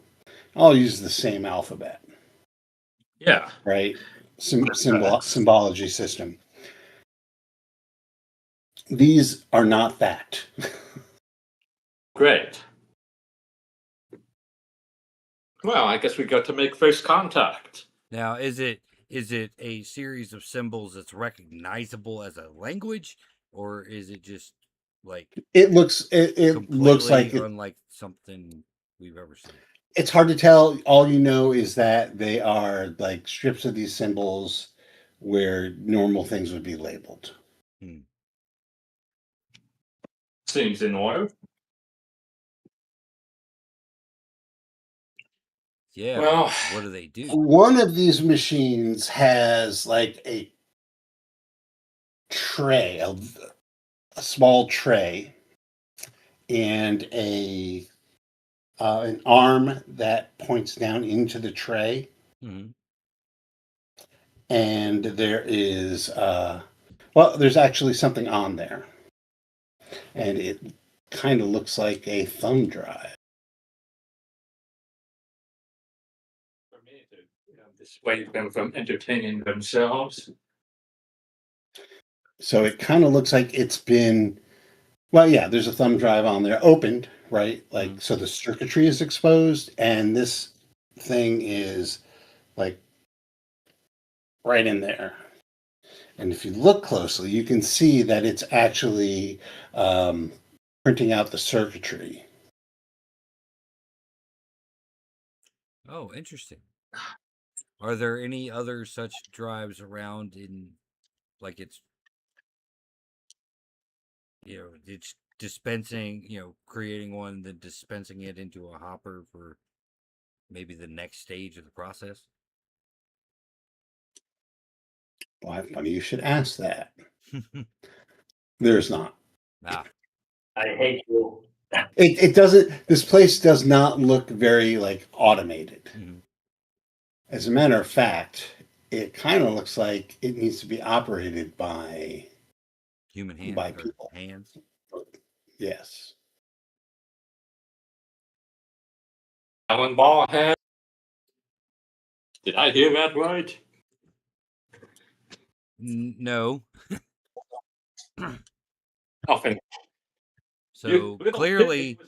Speaker 4: all use the same alphabet.
Speaker 1: Yeah.
Speaker 4: Right? Symbology system. These are not that.
Speaker 1: Great. Well, I guess we got to make first contact.
Speaker 3: Now, is it a series of symbols that's recognizable as a language, or is it just like
Speaker 4: it looks like
Speaker 3: unlike something we've ever seen?
Speaker 4: It's hard to tell. All you know is that they are like strips of these symbols where normal things would be labeled.
Speaker 1: Seems in order.
Speaker 3: Yeah.
Speaker 1: Well,
Speaker 3: what do they do?
Speaker 4: One of these machines has like a tray, a small tray, and an arm that points down into the tray.
Speaker 3: Mm-hmm.
Speaker 4: And there is there's actually something on there, and it kind of looks like a thumb drive.
Speaker 1: dissuade them from entertaining themselves.
Speaker 4: So it kind of looks like it's been, well, yeah, there's a thumb drive on there opened, right? Like, so the circuitry is exposed, and this thing is like right in there. And if you look closely, you can see that it's actually printing out the circuitry.
Speaker 3: Oh, interesting. Are there any other such drives around in, like, it's dispensing, creating one, then dispensing it into a hopper for maybe the next stage of the process?
Speaker 4: Well, funny you should ask that. There's not.
Speaker 3: Ah.
Speaker 1: I hate you.
Speaker 4: It doesn't. This place does not look very like automated.
Speaker 3: Mm-hmm.
Speaker 4: As a matter of fact, it kind of looks like it needs to be operated by
Speaker 3: human hands,
Speaker 4: by people.
Speaker 3: Hands.
Speaker 4: Yes.
Speaker 1: Alan Ball had. Did I hear that right?
Speaker 3: No.
Speaker 1: Often.
Speaker 3: So clearly,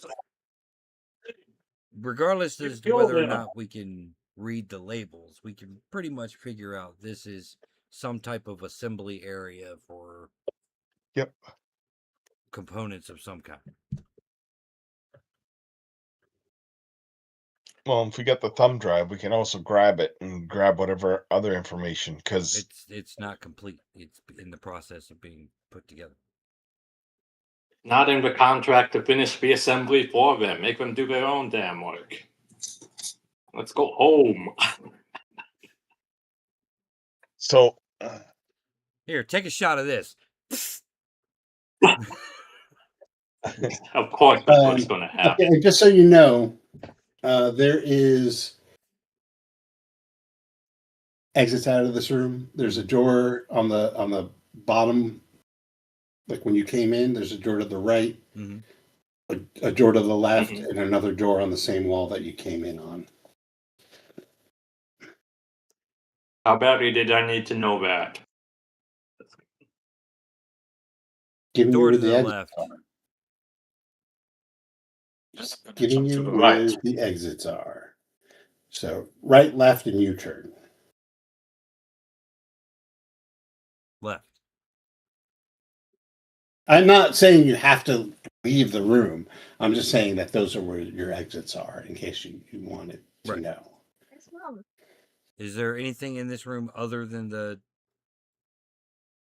Speaker 3: regardless as to whether or not we can read the labels, we can pretty much figure out this is some type of assembly area for components of some kind.
Speaker 2: Well, if we get the thumb drive, we can also grab it and grab whatever other information, because
Speaker 3: it's not complete. It's in the process of being put together.
Speaker 1: Not in the contract to finish the assembly for them. Make them do their own damn work. Let's go home.
Speaker 2: So,
Speaker 3: here, take a shot of this.
Speaker 1: Of course, that's what's going to happen.
Speaker 4: Okay, just so you know, there is exits out of this room. There's a door on the bottom, like when you came in. There's a door to the right, a door to the left, and another door on the same wall that you came in on.
Speaker 1: How badly did I need to know that?
Speaker 4: Giving
Speaker 3: Door
Speaker 4: you
Speaker 3: to
Speaker 4: where
Speaker 3: the
Speaker 4: exits
Speaker 3: left.
Speaker 4: are. Just giving you where the exits are. So right, left, and U-turn.
Speaker 3: Left.
Speaker 4: I'm not saying you have to leave the room. I'm just saying that those are where your exits are, in case you wanted to know.
Speaker 3: Is there anything in this room other than the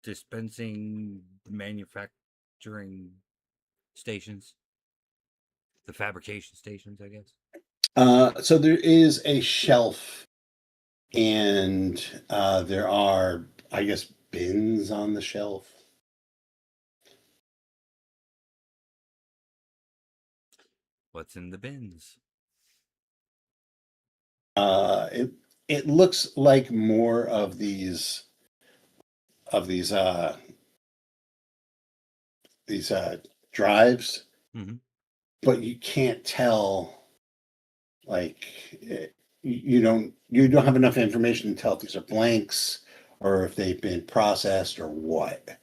Speaker 3: dispensing manufacturing stations? The fabrication stations, I guess?
Speaker 4: So there is a shelf, and there are, I guess, bins on the shelf.
Speaker 3: What's in the bins?
Speaker 4: It looks like more of these drives, but you can't tell. Like you don't have enough information to tell if these are blanks or if they've been processed or what.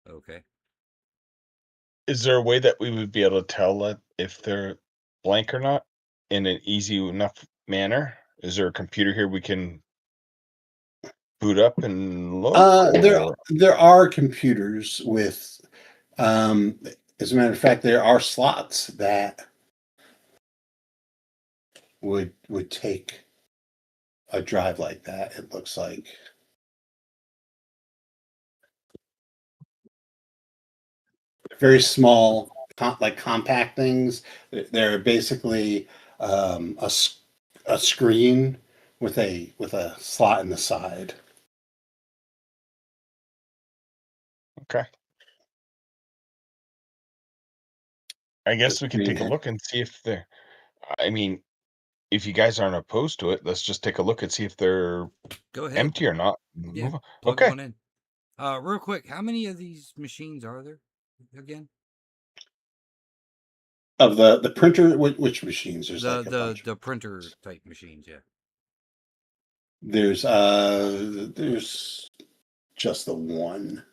Speaker 3: Okay.
Speaker 2: Is there a way that we would be able to tell if they're blank or not in an easy enough manner? Is there a computer here we can boot up and look?
Speaker 4: There are computers with, as a matter of fact, there are slots that would take a drive like that. It looks like. Very small, like compact things. They're basically a screen with a slot in the side.
Speaker 2: Okay. I guess we can take a look and see if they're. I mean, if you guys aren't opposed to it, let's just take a look and see if they're empty or not.
Speaker 3: Yeah, plug one in. Real quick, how many of these machines are there? again?
Speaker 4: Of the printer, which machines? There's like a bunch.
Speaker 3: The printer type machines, yeah.
Speaker 4: There's just the one.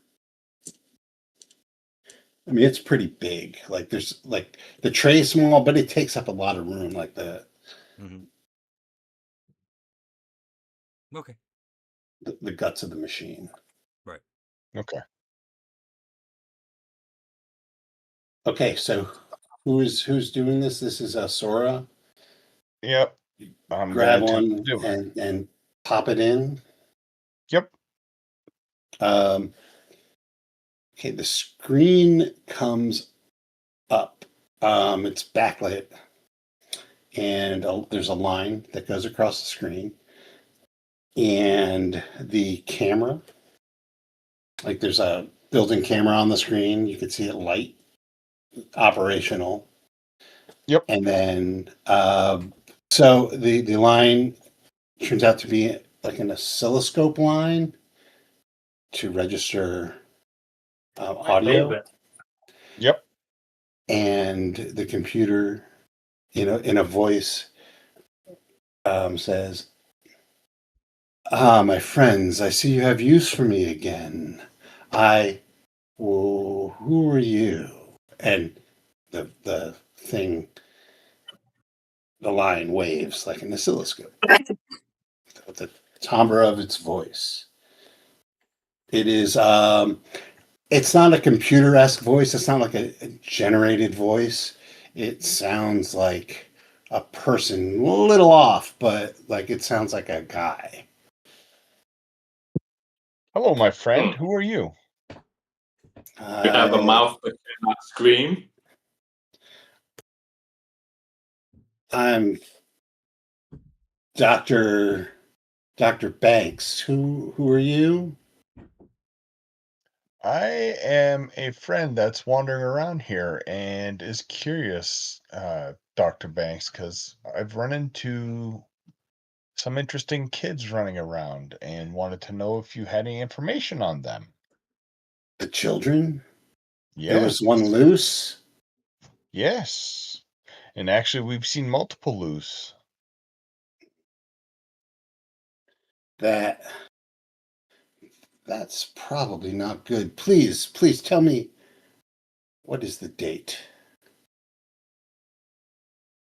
Speaker 4: I mean, it's pretty big. Like there's like the tray's small, but it takes up a lot of room. Like
Speaker 3: Mm-hmm. Okay.
Speaker 4: the guts of the machine.
Speaker 3: Right.
Speaker 2: Okay.
Speaker 4: Okay, so who's doing this? This is Sora.
Speaker 2: Yep. I'm
Speaker 4: Grab
Speaker 2: gonna
Speaker 4: one
Speaker 2: do it.
Speaker 4: and pop it in.
Speaker 2: Yep.
Speaker 4: Okay, the screen comes up. It's backlit, and there's a line that goes across the screen, and the camera, like there's a built-in camera on the screen. You can see it light, operational.
Speaker 2: Yep.
Speaker 4: And then, so the line turns out to be like an oscilloscope line to register audio.
Speaker 2: Yep.
Speaker 4: And the computer, in a voice, says, my friends, I see you have use for me again. Well, who are you? And the thing, the line waves like an oscilloscope with the timbre of its voice. It is, it's not a computer-esque voice. It's not like a generated voice. It sounds like a person, a little off, but like it sounds like a guy.
Speaker 2: Hello, my friend. Who are you?
Speaker 1: You have a mouth that cannot scream.
Speaker 4: I'm Dr. Banks. Who are you?
Speaker 2: I am a friend that's wandering around here and is curious, Dr. Banks, because I've run into some interesting kids running around and wanted to know if you had any information on them.
Speaker 4: The children?
Speaker 2: Yes.
Speaker 4: There was one loose?
Speaker 2: Yes. And actually, we've seen multiple loose.
Speaker 4: That's probably not good. Please tell me, what is the date?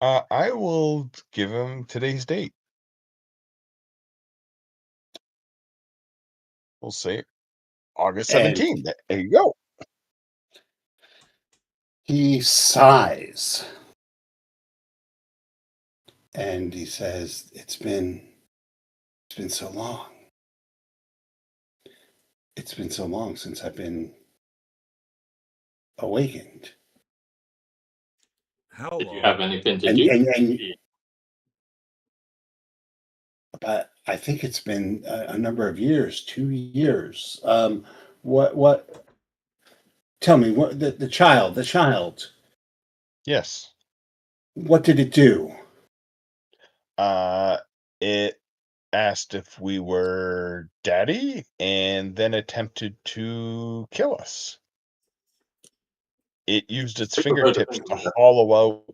Speaker 2: I will give him today's date. We'll say August 17th. There you go.
Speaker 4: He sighs and he says, it's been so long. It's been so long since I've been awakened.
Speaker 3: How
Speaker 1: Did
Speaker 3: long?
Speaker 1: you have anything to do?
Speaker 4: And but I think it's been a number of years, 2 years. What? Tell me, what the child?
Speaker 2: Yes.
Speaker 4: What did it do?
Speaker 2: It asked if we were daddy and then attempted to kill us. It used its fingertips to hollow out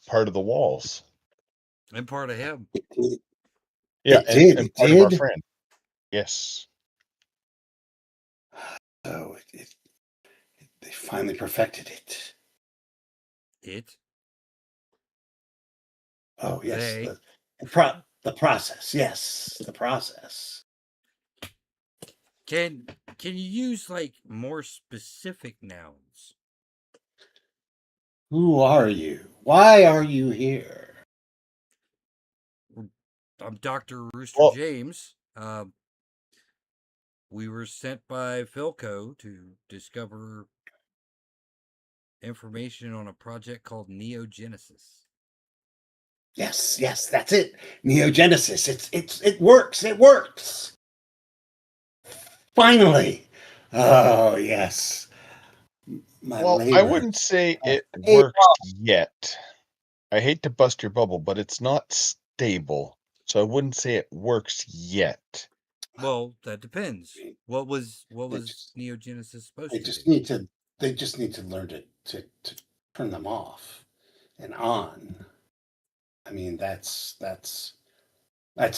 Speaker 2: part of the walls.
Speaker 3: And part of him.
Speaker 2: Yeah,
Speaker 4: It
Speaker 2: and part of our
Speaker 4: did?
Speaker 2: friend. Yes.
Speaker 4: Oh, they finally perfected it.
Speaker 3: It?
Speaker 4: Oh, yes.
Speaker 3: They?
Speaker 4: The process. Yes, the process.
Speaker 3: Can you use like more specific nouns?
Speaker 4: Who are you? Why are you here?
Speaker 3: I'm Dr. Rooster
Speaker 2: Well-
Speaker 3: James. We were sent by PhilCo to discover information on a project called Neogenesis.
Speaker 4: Yes, that's it. Neogenesis. It works. It works. Finally. Oh, yes.
Speaker 2: I wouldn't say it works yet. I hate to bust your bubble, but it's not stable. So I wouldn't say it works yet.
Speaker 3: Well, that depends. What was Neogenesis supposed to do?
Speaker 4: I just need to They just need to learn to turn them off and on. I mean, that's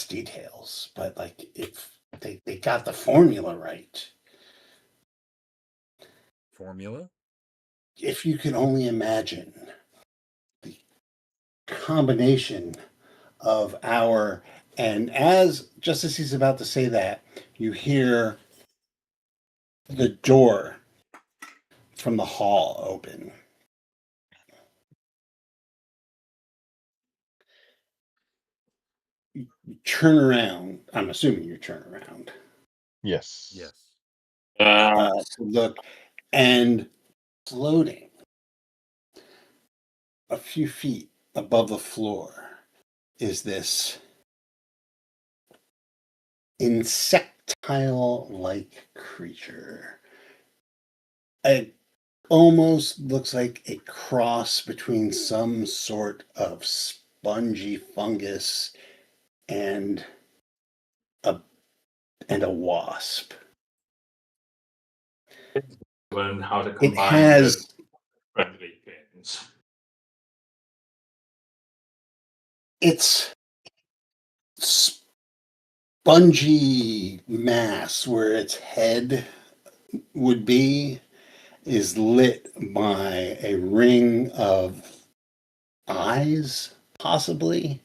Speaker 4: details, but like if they got the formula right.
Speaker 3: Formula?
Speaker 4: If you can only imagine the combination of our, and just as he's about to say that, you hear the door from the hall open. You turn around. I'm assuming you turn around.
Speaker 2: Yes.
Speaker 3: Yes.
Speaker 4: To look, and floating a few feet above the floor is this insectile-like creature. It almost looks like a cross between some sort of spongy fungus and a wasp.
Speaker 1: Learn how to
Speaker 4: It
Speaker 1: combine with
Speaker 4: has
Speaker 1: friendly things.
Speaker 4: its spongy mass where its head would be is lit by a ring of eyes, possibly,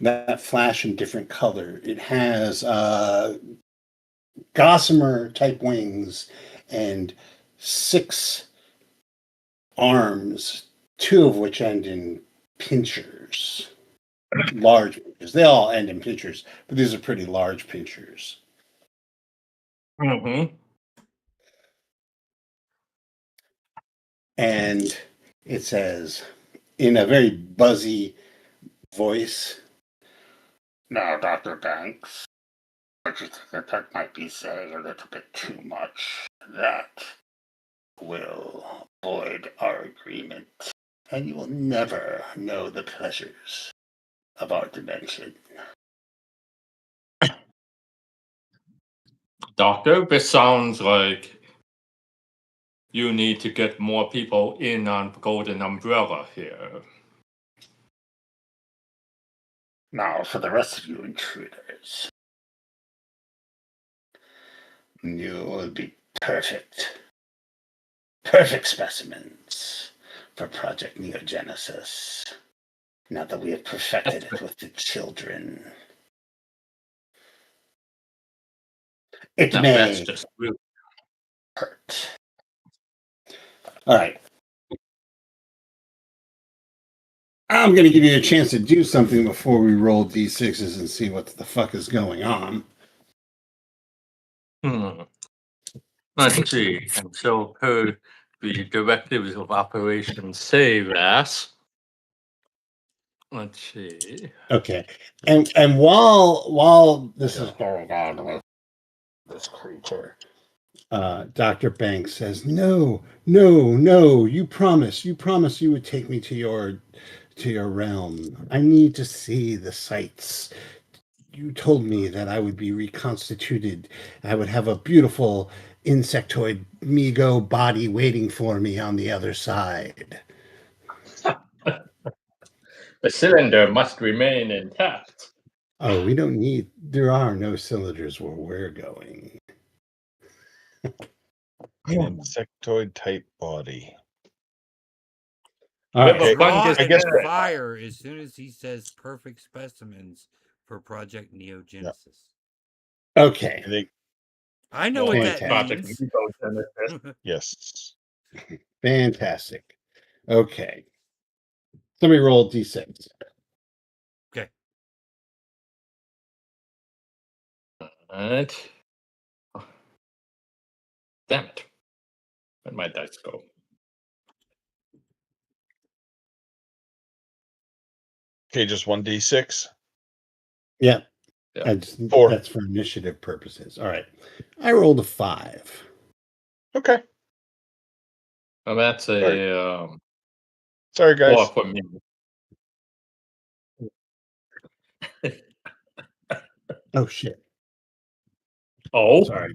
Speaker 4: that flash in different color. It has gossamer type wings and 6 arms, 2 of which end in pinchers. Large pinchers. They all end in pinchers, but these are pretty large pinchers.
Speaker 1: Mm-hmm.
Speaker 4: And it says in a very buzzy voice, "Now, Dr. Banks, don't you think that might be saying a little bit too much? That will void our agreement, and you will never know the pleasures of our dimension."
Speaker 1: Doctor, this sounds like you need to get more people in on Golden Umbrella here.
Speaker 4: Now, for the rest of you intruders, you will be perfect specimens for Project Neogenesis. Now that we have perfected it with the children. It
Speaker 1: Now, that's
Speaker 4: may
Speaker 1: just rude.
Speaker 4: hurt. All right. I'm going to give you a chance to do something before we roll d6s and see what the fuck is going on.
Speaker 1: Let's see. And so, per the directives of Operation Save Ass, let's see.
Speaker 4: Okay. And while this is going on with this creature, Dr. Banks says, no, you promised you would take me to your realm. I need to see the sights. You told me that I would be reconstituted. I would have a beautiful insectoid Mego body waiting for me on the other side.
Speaker 1: The cylinder must remain intact.
Speaker 4: Oh, there are no cylinders where we're going.
Speaker 2: Insectoid type body.
Speaker 4: All right.
Speaker 1: Okay.
Speaker 3: Draw
Speaker 1: I
Speaker 3: and
Speaker 2: guess-
Speaker 3: fire as soon as he says perfect specimens for Project Neogenesis.
Speaker 4: Okay.
Speaker 2: I think
Speaker 3: I know what that
Speaker 1: Project
Speaker 3: means.
Speaker 1: Neogenesis.
Speaker 2: yes.
Speaker 4: Fantastic. Okay. Somebody roll d6.
Speaker 3: Okay.
Speaker 1: Alright. Damn it. Where'd my dice go?
Speaker 2: Okay, just 1d6.
Speaker 4: Yeah.
Speaker 1: Yeah.
Speaker 4: That's for initiative purposes. All right. I rolled a 5.
Speaker 2: Okay.
Speaker 1: Well, that's a
Speaker 2: Sorry, guys.
Speaker 1: 4 for me.
Speaker 4: Oh shit.
Speaker 1: Oh,
Speaker 4: Sorry.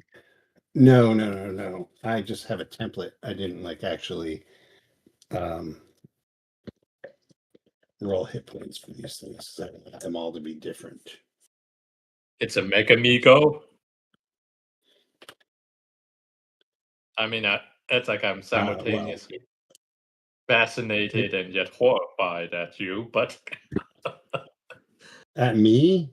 Speaker 4: No. I just have a template. I didn't actually roll hit points for these things. I want them all to be different.
Speaker 1: It's a Megamigo. I mean, it's like I'm simultaneously fascinated and yet horrified at you, but
Speaker 4: at me?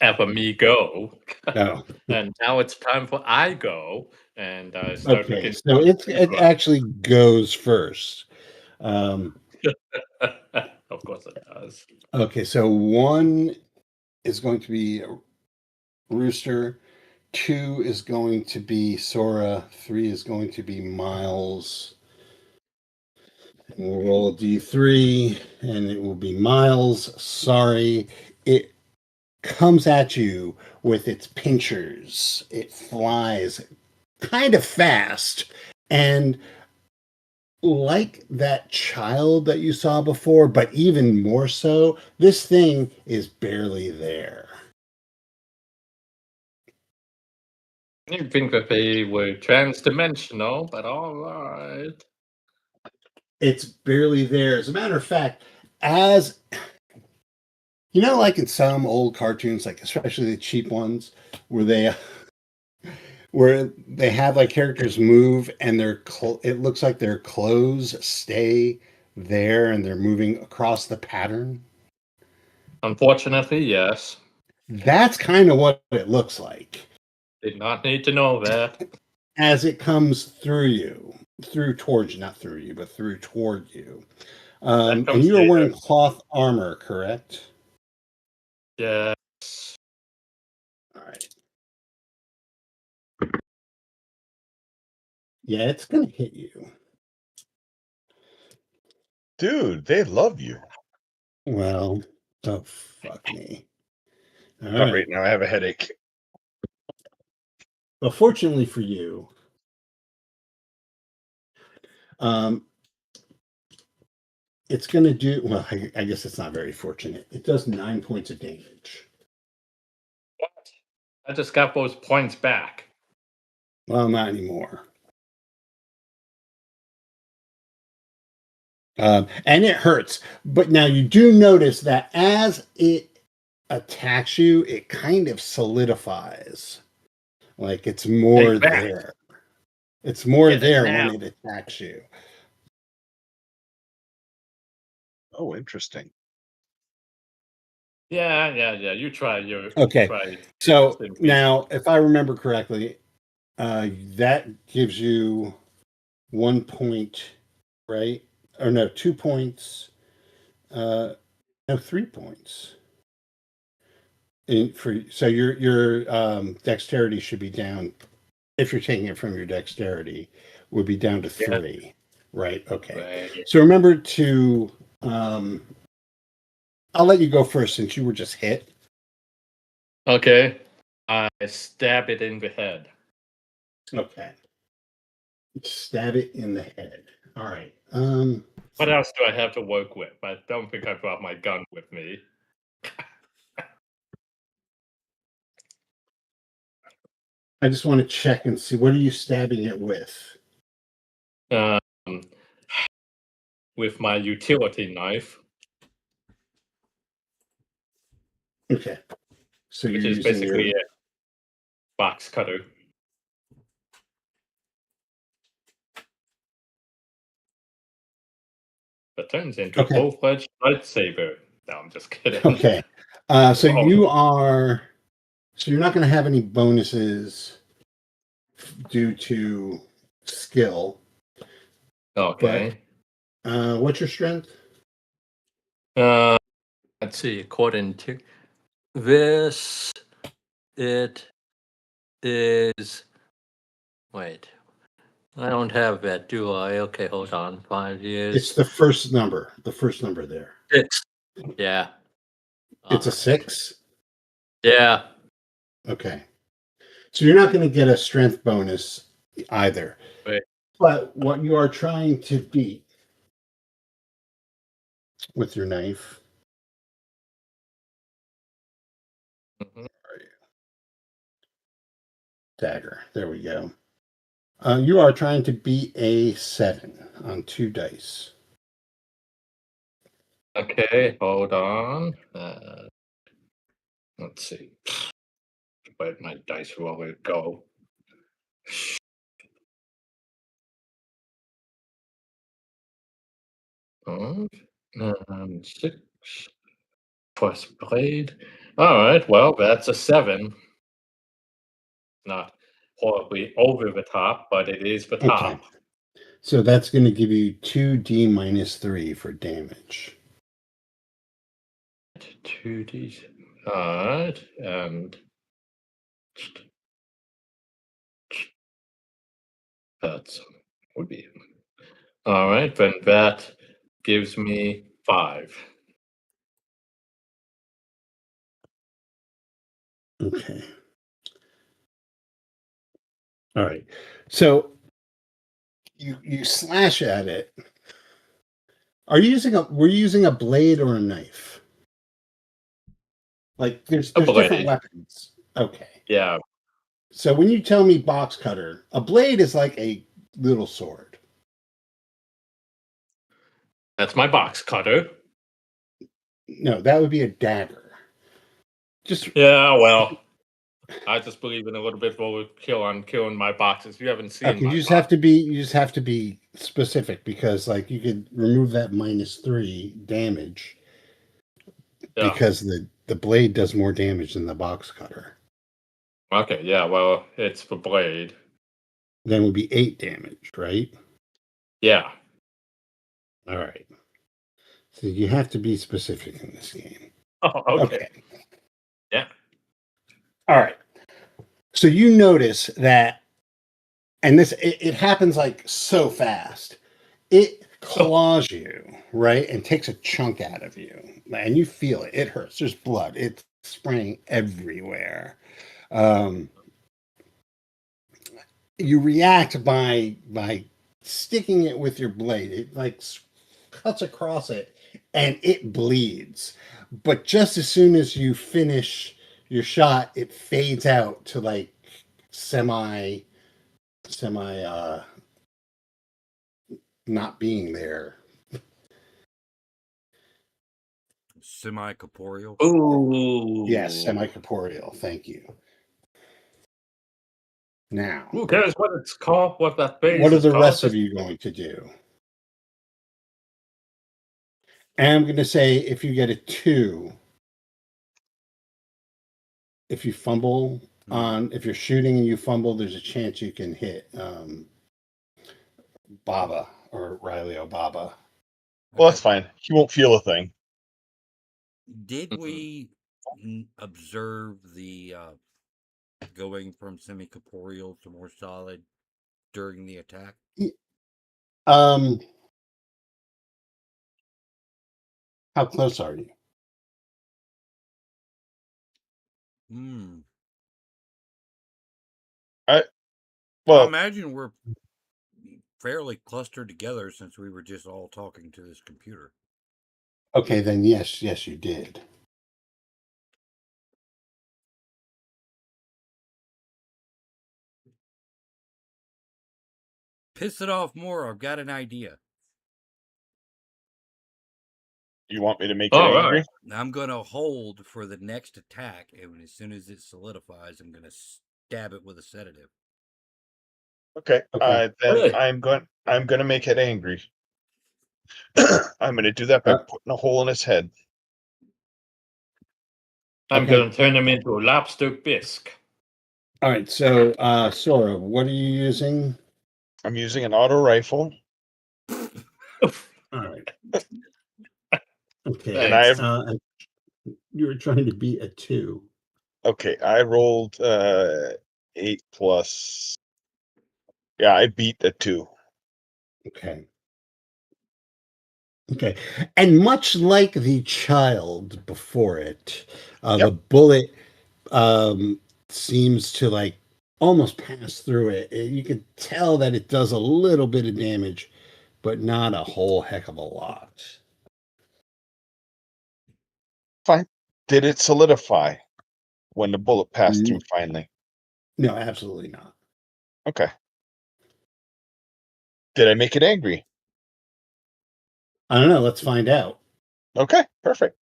Speaker 1: have a me go.
Speaker 4: Oh.
Speaker 1: And now it's time for I go, and I start
Speaker 4: Okay,
Speaker 1: looking.
Speaker 4: so it actually goes first.
Speaker 1: Of course it does.
Speaker 4: Okay, so 1 is going to be Rooster, 2 is going to be Sora, 3 is going to be Miles. And we'll roll a d3, and it will be Miles. Sorry, it comes at you with its pinchers. It flies kind of fast, and like that child that you saw before, but even more so, this thing is barely there.
Speaker 1: You think that they were trans-dimensional, but all right.
Speaker 4: It's barely there. As a matter of fact, as you know, like in some old cartoons, like especially the cheap ones, where they have like characters move and it looks like their clothes stay there and they're moving across the pattern.
Speaker 1: Unfortunately, yes.
Speaker 4: That's kind of what it looks like.
Speaker 1: Did not need to know that.
Speaker 4: As it comes through you, through towards you, not through you, but through toward you. And
Speaker 1: comes
Speaker 4: you are wearing
Speaker 1: later.
Speaker 4: cloth armor, correct?
Speaker 1: Yes.
Speaker 4: All right. Yeah, it's going to hit you.
Speaker 2: Dude, they love you.
Speaker 4: Well, oh, fuck me. All
Speaker 2: Not
Speaker 4: right.
Speaker 2: right now. I have a headache.
Speaker 4: Well, fortunately for you, it's going to do, well, I guess it's not very fortunate. It does 9 points of damage.
Speaker 1: What? I just got those points back.
Speaker 4: Well, not anymore. And it hurts. But now you do notice that as it attacks you, it kind of solidifies. Like it's more
Speaker 1: Take that.
Speaker 4: there. It's more
Speaker 1: Get it
Speaker 4: there
Speaker 1: now.
Speaker 4: when it attacks you.
Speaker 2: Oh, interesting.
Speaker 1: Yeah. You try your
Speaker 4: Okay.
Speaker 1: try.
Speaker 4: So now, if I remember correctly, that gives you 1 point, right? Or no, 2 points. No, 3 points. So your dexterity should be down. If you're taking it from your dexterity, would be down to 3, right? Okay.
Speaker 1: Right.
Speaker 4: So remember to. I'll let you go first since you were just hit.
Speaker 1: Okay. I stab it in the head.
Speaker 4: Okay. Stab it in the head. All right.
Speaker 1: What else do I have to work with? I don't think I brought my gun with me.
Speaker 4: I just want to check and see, what are you stabbing it with?
Speaker 1: With my utility knife.
Speaker 4: Okay. So
Speaker 1: which
Speaker 4: you're
Speaker 1: is
Speaker 4: using
Speaker 1: basically a box cutter. That turns into a full-fledged lightsaber. No, I'm just kidding.
Speaker 4: Okay. So you're not going to have any bonuses due to skill.
Speaker 1: Okay.
Speaker 4: But what's your strength?
Speaker 1: Let's see. According to this, it is. Wait, I don't have that, do I? Okay, hold on. 5 years.
Speaker 4: It's the first number. The first number there.
Speaker 1: 6. Yeah.
Speaker 4: It's a 6?
Speaker 1: Yeah.
Speaker 4: Okay. So you're not going to get a strength bonus either.
Speaker 1: Right.
Speaker 4: But what you are trying to beat with your knife.
Speaker 1: Mm-hmm.
Speaker 4: dagger. There we go. You are trying to beat a 7 on 2 dice.
Speaker 1: Okay, hold on. Let's see. Where'd my dice roller go? And 6 plus blade. All right, well, that's a 7. Not horribly over the top, but it is the top.
Speaker 4: Okay. So that's going to give you 2d minus 3 for damage.
Speaker 1: 2d. All right, and that's would be all right. Then that gives me 5.
Speaker 4: Okay. All right. So you slash at it. Were you using a blade or a knife? Like there's different
Speaker 1: blade.
Speaker 4: weapons. Okay.
Speaker 1: Yeah.
Speaker 4: So when you tell me box cutter, a blade is like a little sword.
Speaker 1: That's my box cutter.
Speaker 4: No, that would be a dagger. Just
Speaker 1: Yeah, well, I just believe in a little bit of overkill on killing my boxes. You haven't seen
Speaker 4: okay,
Speaker 1: my
Speaker 4: you just
Speaker 1: box.
Speaker 4: have to be specific because like you could remove that -3 damage because the blade does more damage than the box cutter.
Speaker 1: Okay, yeah, well, it's the blade.
Speaker 4: Then would be 8 damage, right?
Speaker 1: Yeah.
Speaker 4: All right. So you have to be specific in this game.
Speaker 1: Oh, okay. Yeah.
Speaker 4: All right. So you notice that, and it happens like so fast. It claws you, right, and takes a chunk out of you, and you feel it. It hurts. There's blood. It's spraying everywhere. You react by sticking it with your blade. It like cuts across it, and it bleeds. But just as soon as you finish your shot, it fades out to like semi not being there.
Speaker 3: Semi-corporeal.
Speaker 1: Ooh.
Speaker 4: Yes, semi-corporeal. Thank you. Now,
Speaker 1: Who cares what it's called? What that base
Speaker 4: what are
Speaker 1: is
Speaker 4: the
Speaker 1: called?
Speaker 4: rest of you going to do? And I'm going to say if you get a 2, if you fumble if you're shooting and you fumble, there's a chance you can hit Baba or Riley O'Baba.
Speaker 2: Well, that's fine. He won't feel a thing.
Speaker 3: Did we observe the going from semi-corporeal to more solid during the attack?
Speaker 4: How close are you?
Speaker 3: I imagine we're fairly clustered together since we were just all talking to this computer.
Speaker 4: Okay, then yes, you did.
Speaker 3: Piss it off more. I've got an idea.
Speaker 2: You want me to make it angry?
Speaker 1: Right.
Speaker 3: I'm going to hold for the next attack, and as soon as it solidifies, I'm going to stab it with a sedative.
Speaker 2: Okay. Then
Speaker 1: Really?
Speaker 2: I'm going to make it angry. I'm going to do that by putting a hole in his head.
Speaker 1: I'm going to turn him into a lobster bisque.
Speaker 4: All right, so Sora, what are you using?
Speaker 2: I'm using an auto rifle.
Speaker 4: All right. Okay.
Speaker 2: And
Speaker 4: you were trying to beat a 2.
Speaker 2: Okay, I rolled 8 plus. Yeah, I beat a 2.
Speaker 4: Okay. Okay. And much like the child before it, the bullet seems to like almost pass through it. You can tell that it does a little bit of damage, but not a whole heck of a lot.
Speaker 2: Fine. Did it solidify when the bullet passed through finally?
Speaker 4: No, absolutely not.
Speaker 2: Okay. Did I make it angry?
Speaker 4: I don't know. Let's find out.
Speaker 2: Okay, perfect.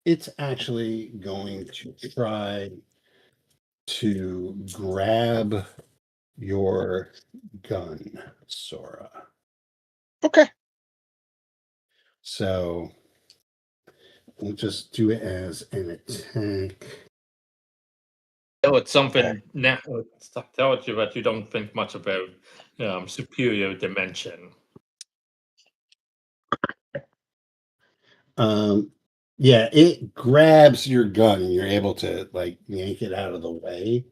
Speaker 4: It's actually going to try to grab your gun, Sora.
Speaker 2: Okay.
Speaker 4: So we'll just do it as an attack.
Speaker 1: Oh, it's something now. Tells you that you don't think much about superior dimension.
Speaker 4: Yeah, it grabs your gun and you're able to like yank it out of the way.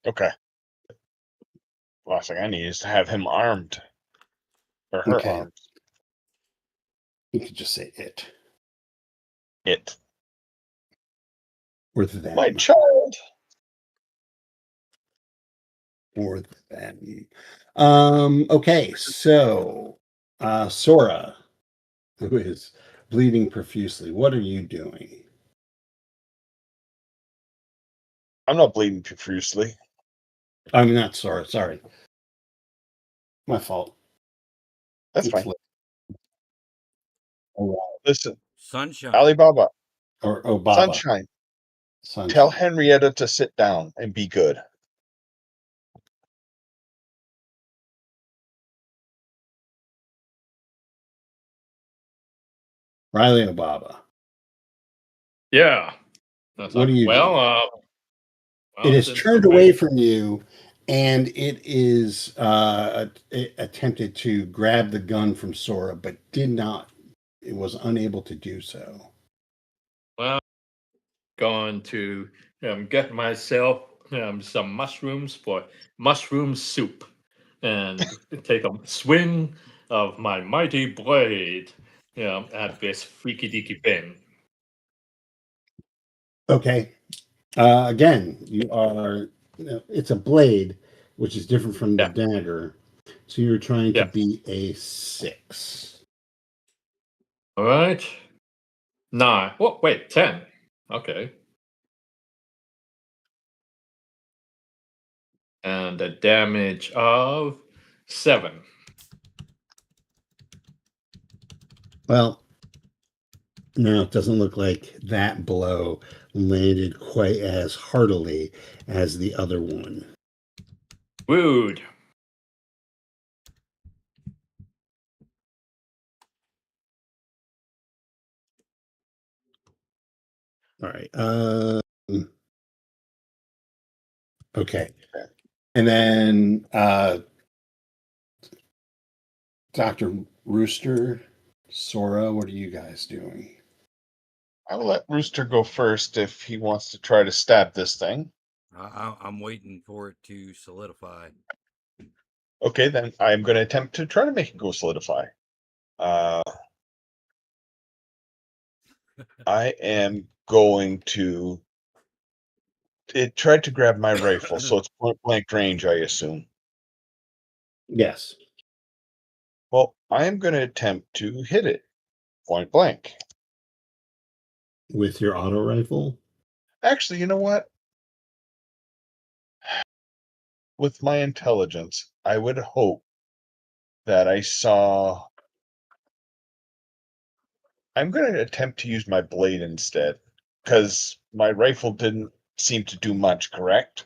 Speaker 2: Okay. Last thing I need is to have him armed. Or her
Speaker 4: Okay.
Speaker 2: armed.
Speaker 4: You could just say it.
Speaker 2: It.
Speaker 4: Or them.
Speaker 2: My child.
Speaker 4: Or them. Okay, so Sora, who is bleeding profusely, what are you doing?
Speaker 2: I'm not bleeding profusely.
Speaker 4: I mean, not Sora, sorry. My fault.
Speaker 2: That's
Speaker 4: It's
Speaker 2: fine.
Speaker 4: Listen,
Speaker 3: Sunshine.
Speaker 2: Alibaba.
Speaker 4: or Baba.
Speaker 2: Sunshine.
Speaker 4: Sunshine.
Speaker 2: Tell Henrietta to sit down and be good.
Speaker 4: Riley Obaba.
Speaker 1: Yeah.
Speaker 4: What do you do? It is turned away from you, and it is it attempted to grab the gun from Sora, but did not. It was unable to do so.
Speaker 1: Well, going to get myself some mushrooms for mushroom soup, and take a swing of my mighty blade at this freaky deaky thing.
Speaker 4: Okay. Again, you are. It's a blade, which is different from the dagger. So you're trying to be a 6.
Speaker 1: All right. 9. Oh, wait, 10. Okay. And a damage of 7.
Speaker 4: Well, no, it doesn't look like that blow landed quite as heartily as the other one.
Speaker 1: Rude.
Speaker 4: All right. Okay. And then Dr. Rooster, Sora, what are you guys doing?
Speaker 2: I will let Rooster go first if he wants to try to stab this thing.
Speaker 3: I'm waiting for it to solidify.
Speaker 2: Okay, then I'm going to attempt to try to make it go solidify. I am going to. It tried to grab my rifle, so it's point blank range, I assume.
Speaker 4: Yes.
Speaker 2: Well, I am going to attempt to hit it point blank.
Speaker 4: With your auto rifle?
Speaker 2: Actually, you know what? With my intelligence, I would hope that I saw. I'm going to attempt to use my blade instead, because my rifle didn't seem to do much, correct?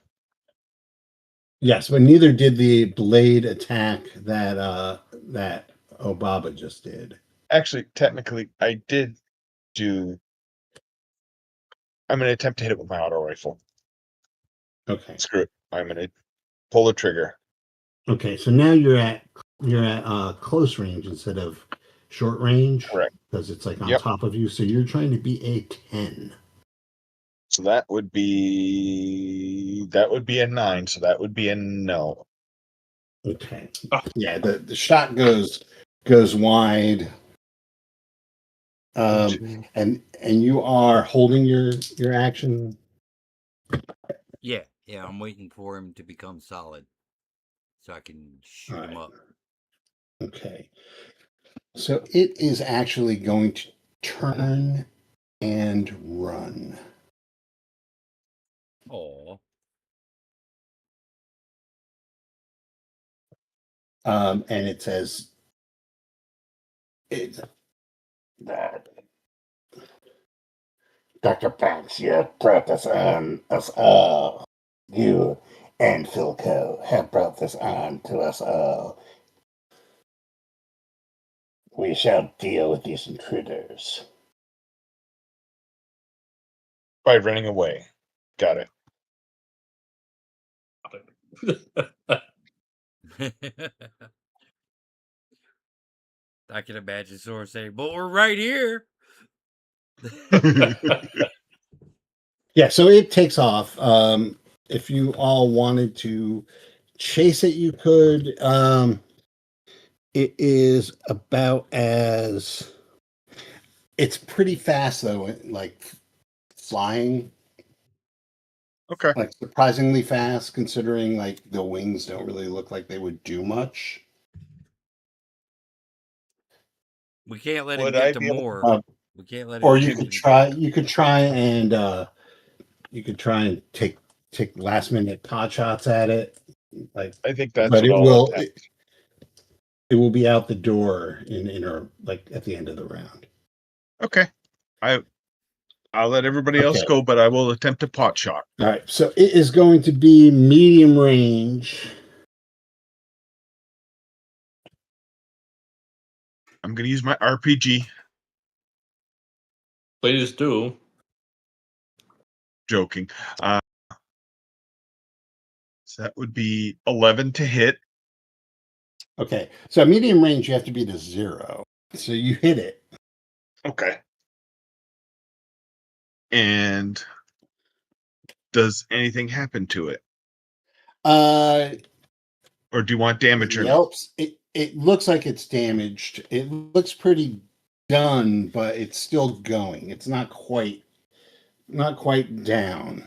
Speaker 4: Yes, but neither did the blade attack that that Obaba just did.
Speaker 2: Actually, technically, I did do. I'm going to attempt to hit it with my auto rifle.
Speaker 4: Okay.
Speaker 2: Screw it. I'm going to pull the trigger.
Speaker 4: Okay, so now you're at close range instead of short range.
Speaker 2: Correct.
Speaker 4: Because it's like on top of you. So you're trying to be a 10.
Speaker 2: So that would be a 9. So that would be a no.
Speaker 4: Okay. Yeah, the shot goes wide. And you are holding your action.
Speaker 3: Yeah, I'm waiting for him to become solid so I can shoot him up.
Speaker 4: Okay. So it is actually going to turn and run.
Speaker 3: Oh.
Speaker 4: And it says it's that Dr. Banks, you brought this on us all. You and PhilCo have brought this on to us all. We shall deal with these intruders.
Speaker 2: By running away. Got it.
Speaker 3: I can imagine Sora saying, "But we're right here."
Speaker 4: Yeah, so it takes off. If you all wanted to chase it, you could. It is about as. It's pretty fast though, like flying.
Speaker 2: Okay.
Speaker 4: Like surprisingly fast, considering like the wings don't really look like they would do much.
Speaker 3: We can't let him
Speaker 2: Would
Speaker 3: get
Speaker 2: I
Speaker 3: to
Speaker 2: be able
Speaker 3: more. We can't let him.
Speaker 4: Or
Speaker 3: get
Speaker 4: you
Speaker 3: to
Speaker 4: could
Speaker 3: any
Speaker 4: try.
Speaker 3: more.
Speaker 4: You could try and take last minute pot shots at it. Like,
Speaker 2: I think that's
Speaker 4: but
Speaker 2: what I'll attempt.
Speaker 4: it will be out the door in or like at the end of the round.
Speaker 2: Okay. I'll let everybody else go, but I will attempt a pot shot.
Speaker 4: All right. So it is going to be medium range.
Speaker 2: I'm going to use my RPG.
Speaker 1: Please do.
Speaker 2: Joking. So that would be 11 to hit.
Speaker 4: Okay. So medium range, you have to be to 0. So you hit it.
Speaker 2: Okay. And does anything happen to it? Or do you want damage or not?
Speaker 4: Yelps. It looks like it's damaged. It looks pretty done, but it's still going. It's not quite down.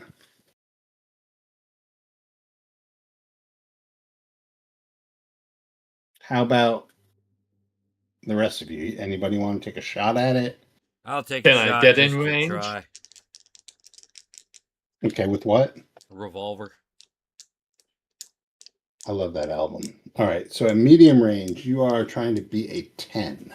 Speaker 4: How about the rest of you? Anybody want to take a shot at it?
Speaker 3: I'll take
Speaker 1: Can
Speaker 3: a
Speaker 1: I
Speaker 3: shot
Speaker 1: get
Speaker 3: just
Speaker 1: in
Speaker 3: to
Speaker 1: range?
Speaker 3: try.
Speaker 4: Okay, with what?
Speaker 3: A revolver.
Speaker 4: I love that album. All right, so at medium range, you are trying to be a 10.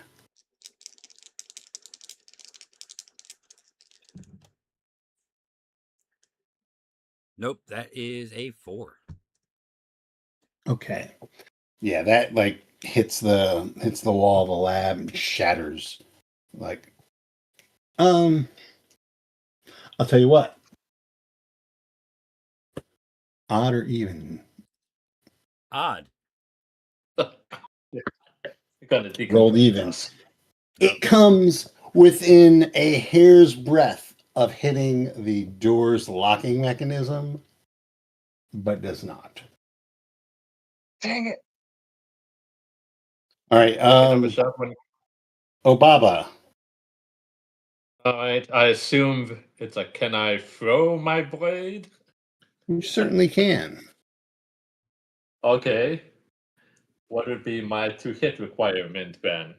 Speaker 3: Nope, that is a 4.
Speaker 4: Okay. Yeah, that like hits the wall of the lab and shatters. Like, I'll tell you what. Odd or even?
Speaker 3: Odd.
Speaker 4: Rolled even. It comes within a hair's breadth of hitting the door's locking mechanism, but does not.
Speaker 2: Dang it.
Speaker 4: All right. Obaba.
Speaker 1: All right. I assume it's a can I throw my blade?
Speaker 4: You certainly can.
Speaker 1: Okay. What would be my to hit requirement then?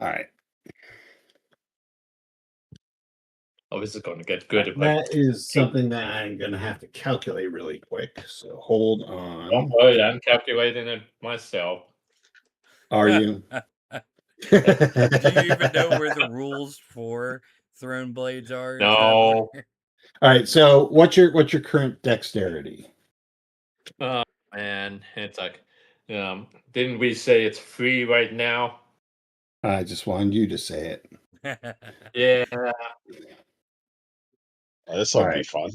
Speaker 4: All right.
Speaker 1: Oh, this is going to get good.
Speaker 4: That is something that I'm going to have to calculate really quick. So hold on.
Speaker 1: Don't worry, I'm calculating it myself.
Speaker 4: Are you?
Speaker 3: Do you even know where the rules for thrown blades are?
Speaker 1: No.
Speaker 4: All right. So what's your current dexterity?
Speaker 1: Man, it's like, didn't we say it's free right now?
Speaker 4: I just wanted you to say it.
Speaker 1: Yeah.
Speaker 2: This will
Speaker 4: All
Speaker 2: be
Speaker 4: right.
Speaker 2: fun.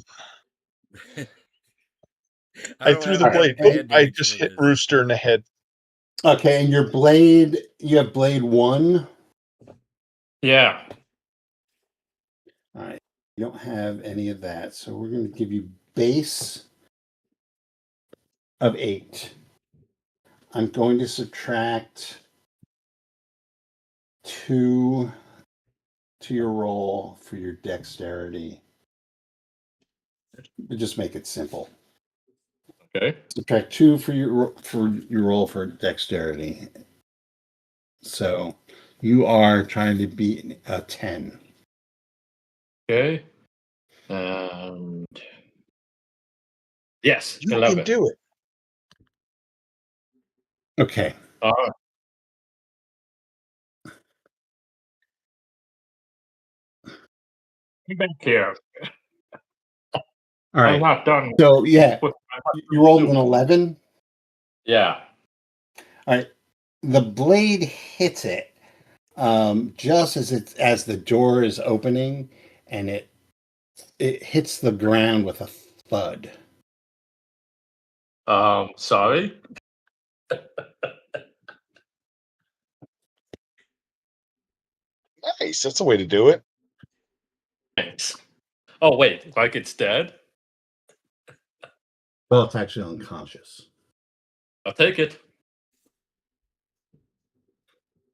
Speaker 3: I
Speaker 2: threw the blade. I just hit Rooster in the head.
Speaker 4: Okay, and your blade, you have blade 1?
Speaker 1: Yeah.
Speaker 4: All right. You don't have any of that. So we're going to give you base of 8. I'm going to subtract 2 to your roll for your dexterity. Just make it simple.
Speaker 1: Okay.
Speaker 4: Subtract 2 for your roll for dexterity. So You are trying to beat a 10.
Speaker 1: Okay. And yes,
Speaker 2: You
Speaker 1: 11.
Speaker 2: can do it.
Speaker 4: Okay.
Speaker 1: All right. Come back here.
Speaker 4: All
Speaker 1: I'm
Speaker 4: right.
Speaker 1: not done.
Speaker 4: So, yeah,
Speaker 1: with my
Speaker 4: you rolled an
Speaker 1: soup.
Speaker 4: 11.
Speaker 1: Yeah.
Speaker 4: All right. The blade hits it just as the door is opening, and it hits the ground with a thud.
Speaker 1: Sorry.
Speaker 2: Nice. That's a way to do it.
Speaker 1: Thanks. Oh wait, like it's dead?
Speaker 4: Well, it's actually unconscious.
Speaker 1: I'll take it.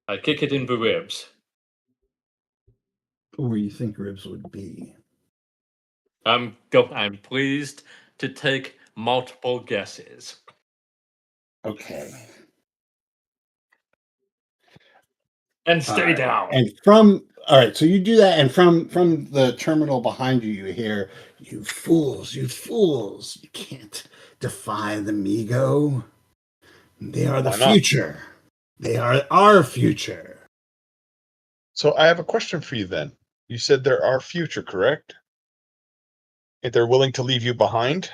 Speaker 1: I kick it in the ribs.
Speaker 4: Where you think ribs would be.
Speaker 1: I'm pleased to take multiple guesses.
Speaker 4: Okay.
Speaker 1: And stay down.
Speaker 4: And all right, so you do that, and from the terminal behind you, you hear, "You fools, you fools! You can't defy the Migo. They are the
Speaker 2: Why not?
Speaker 4: future. They are our future."
Speaker 2: So I have a question for you then. You said there are future, correct? If they're willing to leave you behind?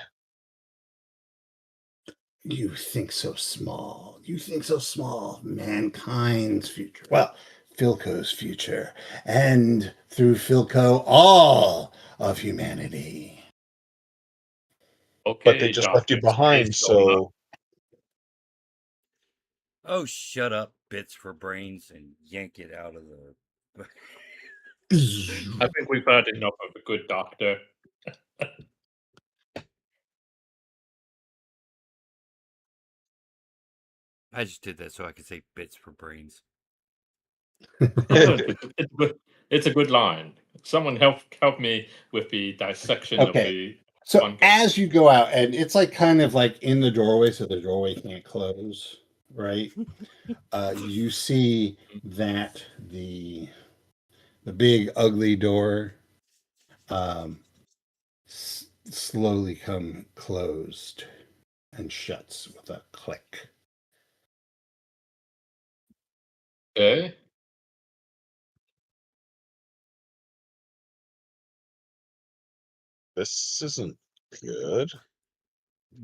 Speaker 4: You think so small. You think so small. Mankind's future. Well, PhilCo's future. And through PhilCo, all of humanity.
Speaker 1: Okay,
Speaker 2: But they just left you
Speaker 1: Dr.
Speaker 2: behind,
Speaker 1: Space Donut.
Speaker 2: so
Speaker 3: Oh, shut up, Bits for Brains, and yank it out of the.
Speaker 1: I think we've had enough of a good doctor.
Speaker 3: I just did that so I could say Bits for Brains.
Speaker 1: It's a good line. Someone help me with the dissection of
Speaker 4: Okay.
Speaker 1: the
Speaker 4: So
Speaker 1: fungus.
Speaker 4: as you go out, and it's like kind of like in the doorway, so the doorway can't close, right? You see that the big ugly door slowly come closed and shuts with a click.
Speaker 1: Okay.
Speaker 2: this isn't good.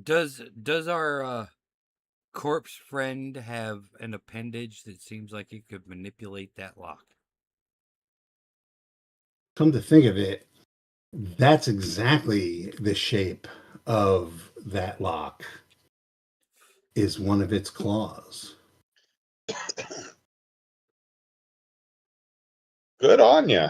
Speaker 3: Does our corpse friend have an appendage that seems like it could manipulate that lock?
Speaker 4: Come to think of it, that's exactly the shape of that lock. Is one of its claws.
Speaker 2: Good on ya.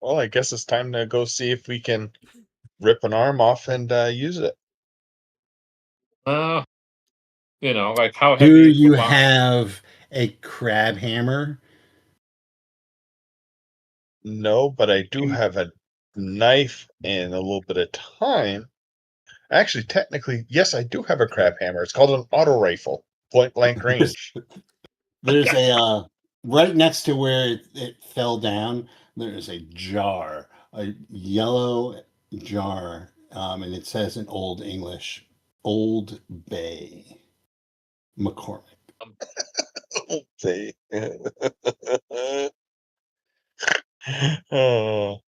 Speaker 2: Well, I guess it's time to go see if we can rip an arm off and use it.
Speaker 1: Like how heavy
Speaker 4: Do
Speaker 1: is the
Speaker 4: you
Speaker 1: box?
Speaker 4: have a crab hammer?
Speaker 2: No, but I do have a knife and a little bit of time. Actually, technically, yes, I do have a crab hammer. It's called an auto rifle, point blank range.
Speaker 4: There's a right next to where it fell down. There is a jar, a yellow jar, and it says in Old English, "Old Bay, McCormick."
Speaker 2: See. Oh,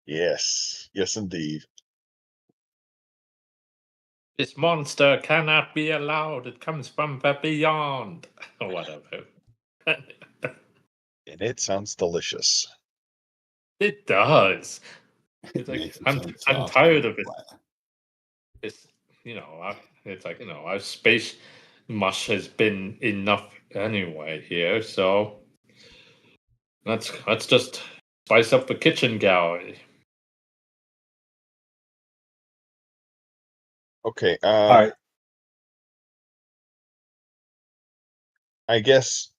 Speaker 2: yes, yes, indeed.
Speaker 1: This monster cannot be allowed. It comes from the beyond. Or whatever.
Speaker 2: And it sounds delicious.
Speaker 1: It does.
Speaker 4: It
Speaker 1: It's like
Speaker 4: makes it
Speaker 1: I'm
Speaker 4: sound soft
Speaker 1: tired
Speaker 4: and
Speaker 1: of it.
Speaker 4: flat.
Speaker 1: It's it's like our space mush has been enough anyway here, so let's just spice up the kitchen gallery.
Speaker 2: Okay,
Speaker 4: All right.
Speaker 2: I guess,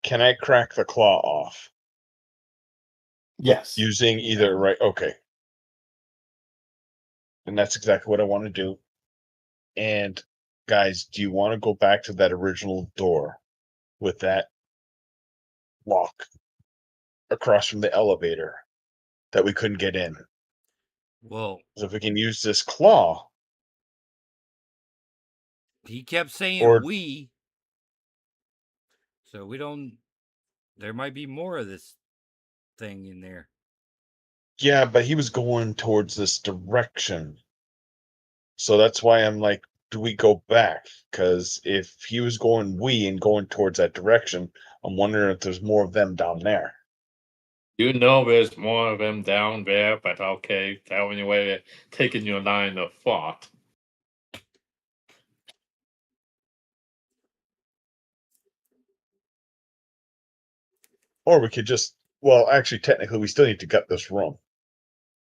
Speaker 2: can I crack the claw off
Speaker 4: Yes.
Speaker 2: using either right? Okay, And that's exactly what I want to do. And guys, do you want to go back to that original door with that lock across from the elevator that we couldn't get in?
Speaker 3: Well,
Speaker 2: So if we can use this claw.
Speaker 3: he kept saying
Speaker 2: Or-
Speaker 3: we. So we don't. There might be more of this thing in there.
Speaker 2: Yeah, but he was going towards this direction. So that's why I'm like, do we go back? Because if he was going and going towards that direction, I'm wondering if there's more of them down there.
Speaker 1: You know there's more of them down there, but okay, telling you where they're taking your line of thought.
Speaker 2: Or we could just, well, actually, technically, we still need to gut this room.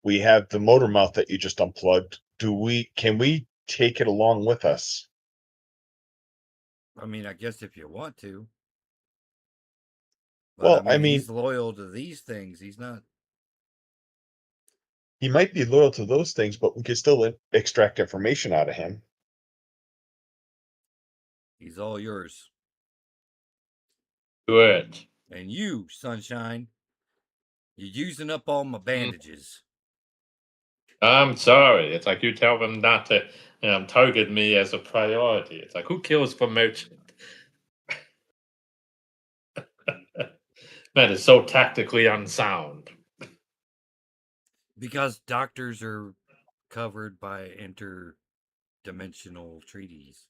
Speaker 2: We have the motor mouth that you just unplugged. Can we take it along with us?
Speaker 3: I mean, I guess if you want to. But,
Speaker 2: Well, I mean,
Speaker 3: he's loyal to these things. He's not.
Speaker 2: he might be loyal to those things, but we could still extract information out of him.
Speaker 3: He's all yours.
Speaker 1: Good.
Speaker 3: And you, Sunshine, you're using up all my bandages.
Speaker 1: I'm sorry. It's like you tell them not to target me as a priority. It's like, who kills for merchant? That is so tactically unsound.
Speaker 3: Because doctors are covered by interdimensional treaties.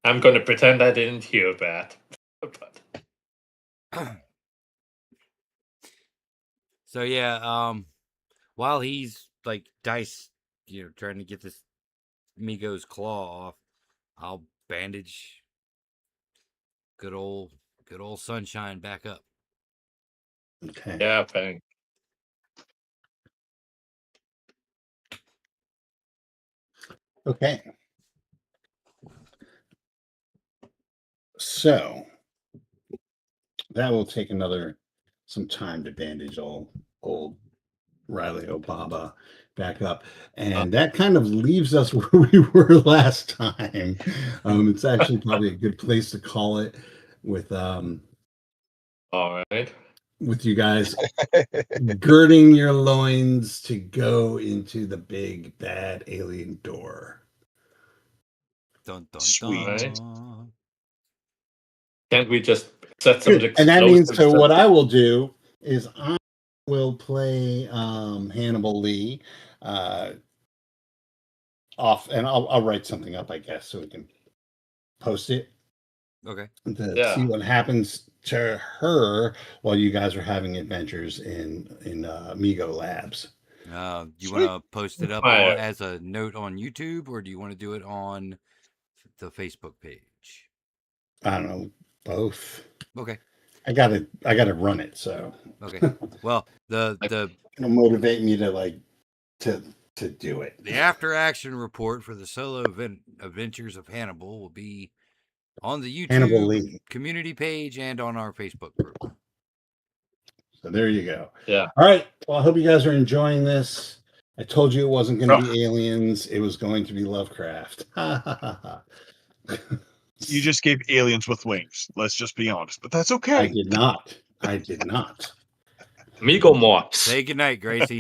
Speaker 1: I'm going to pretend I didn't hear that. But
Speaker 3: So yeah, while he's like trying to get this Migo's claw off, I'll bandage good old Sunshine back up.
Speaker 4: Okay.
Speaker 1: yeah, thanks.
Speaker 4: Okay. So that will take some time to bandage old Riley Obaba back up. And that kind of leaves us where we were last time. It's actually probably a good place to call it with
Speaker 1: All right.
Speaker 4: with you guys girding your loins to go into the big bad alien door.
Speaker 3: Dun dun
Speaker 2: Sweet.
Speaker 3: dun.
Speaker 1: Can't we just set some
Speaker 4: And that means
Speaker 1: explosives?
Speaker 4: what I will do is I will play Hannibal Lee off, and I'll write something up, I guess, so we can post it
Speaker 3: Okay.
Speaker 4: to see what happens to her while you guys are having adventures in Migo Labs.
Speaker 3: You want to post it up as a note on YouTube, or do you want to do it on the Facebook page?
Speaker 4: I don't know, both.
Speaker 3: Okay.
Speaker 4: I gotta run it, so
Speaker 3: Okay. Well,
Speaker 4: it'll motivate me to do it.
Speaker 3: The after action report for the solo adventures of Hannibal will be on the YouTube community page and on our Facebook group.
Speaker 4: So there you go.
Speaker 1: Yeah.
Speaker 4: All right. Well, I hope you guys are enjoying this. I told you it wasn't going to be aliens. It was going to be Lovecraft.
Speaker 2: You just gave aliens with wings. Let's just be honest. But that's okay.
Speaker 4: I did not.
Speaker 1: Migo Morts.
Speaker 3: Say goodnight, Gracie.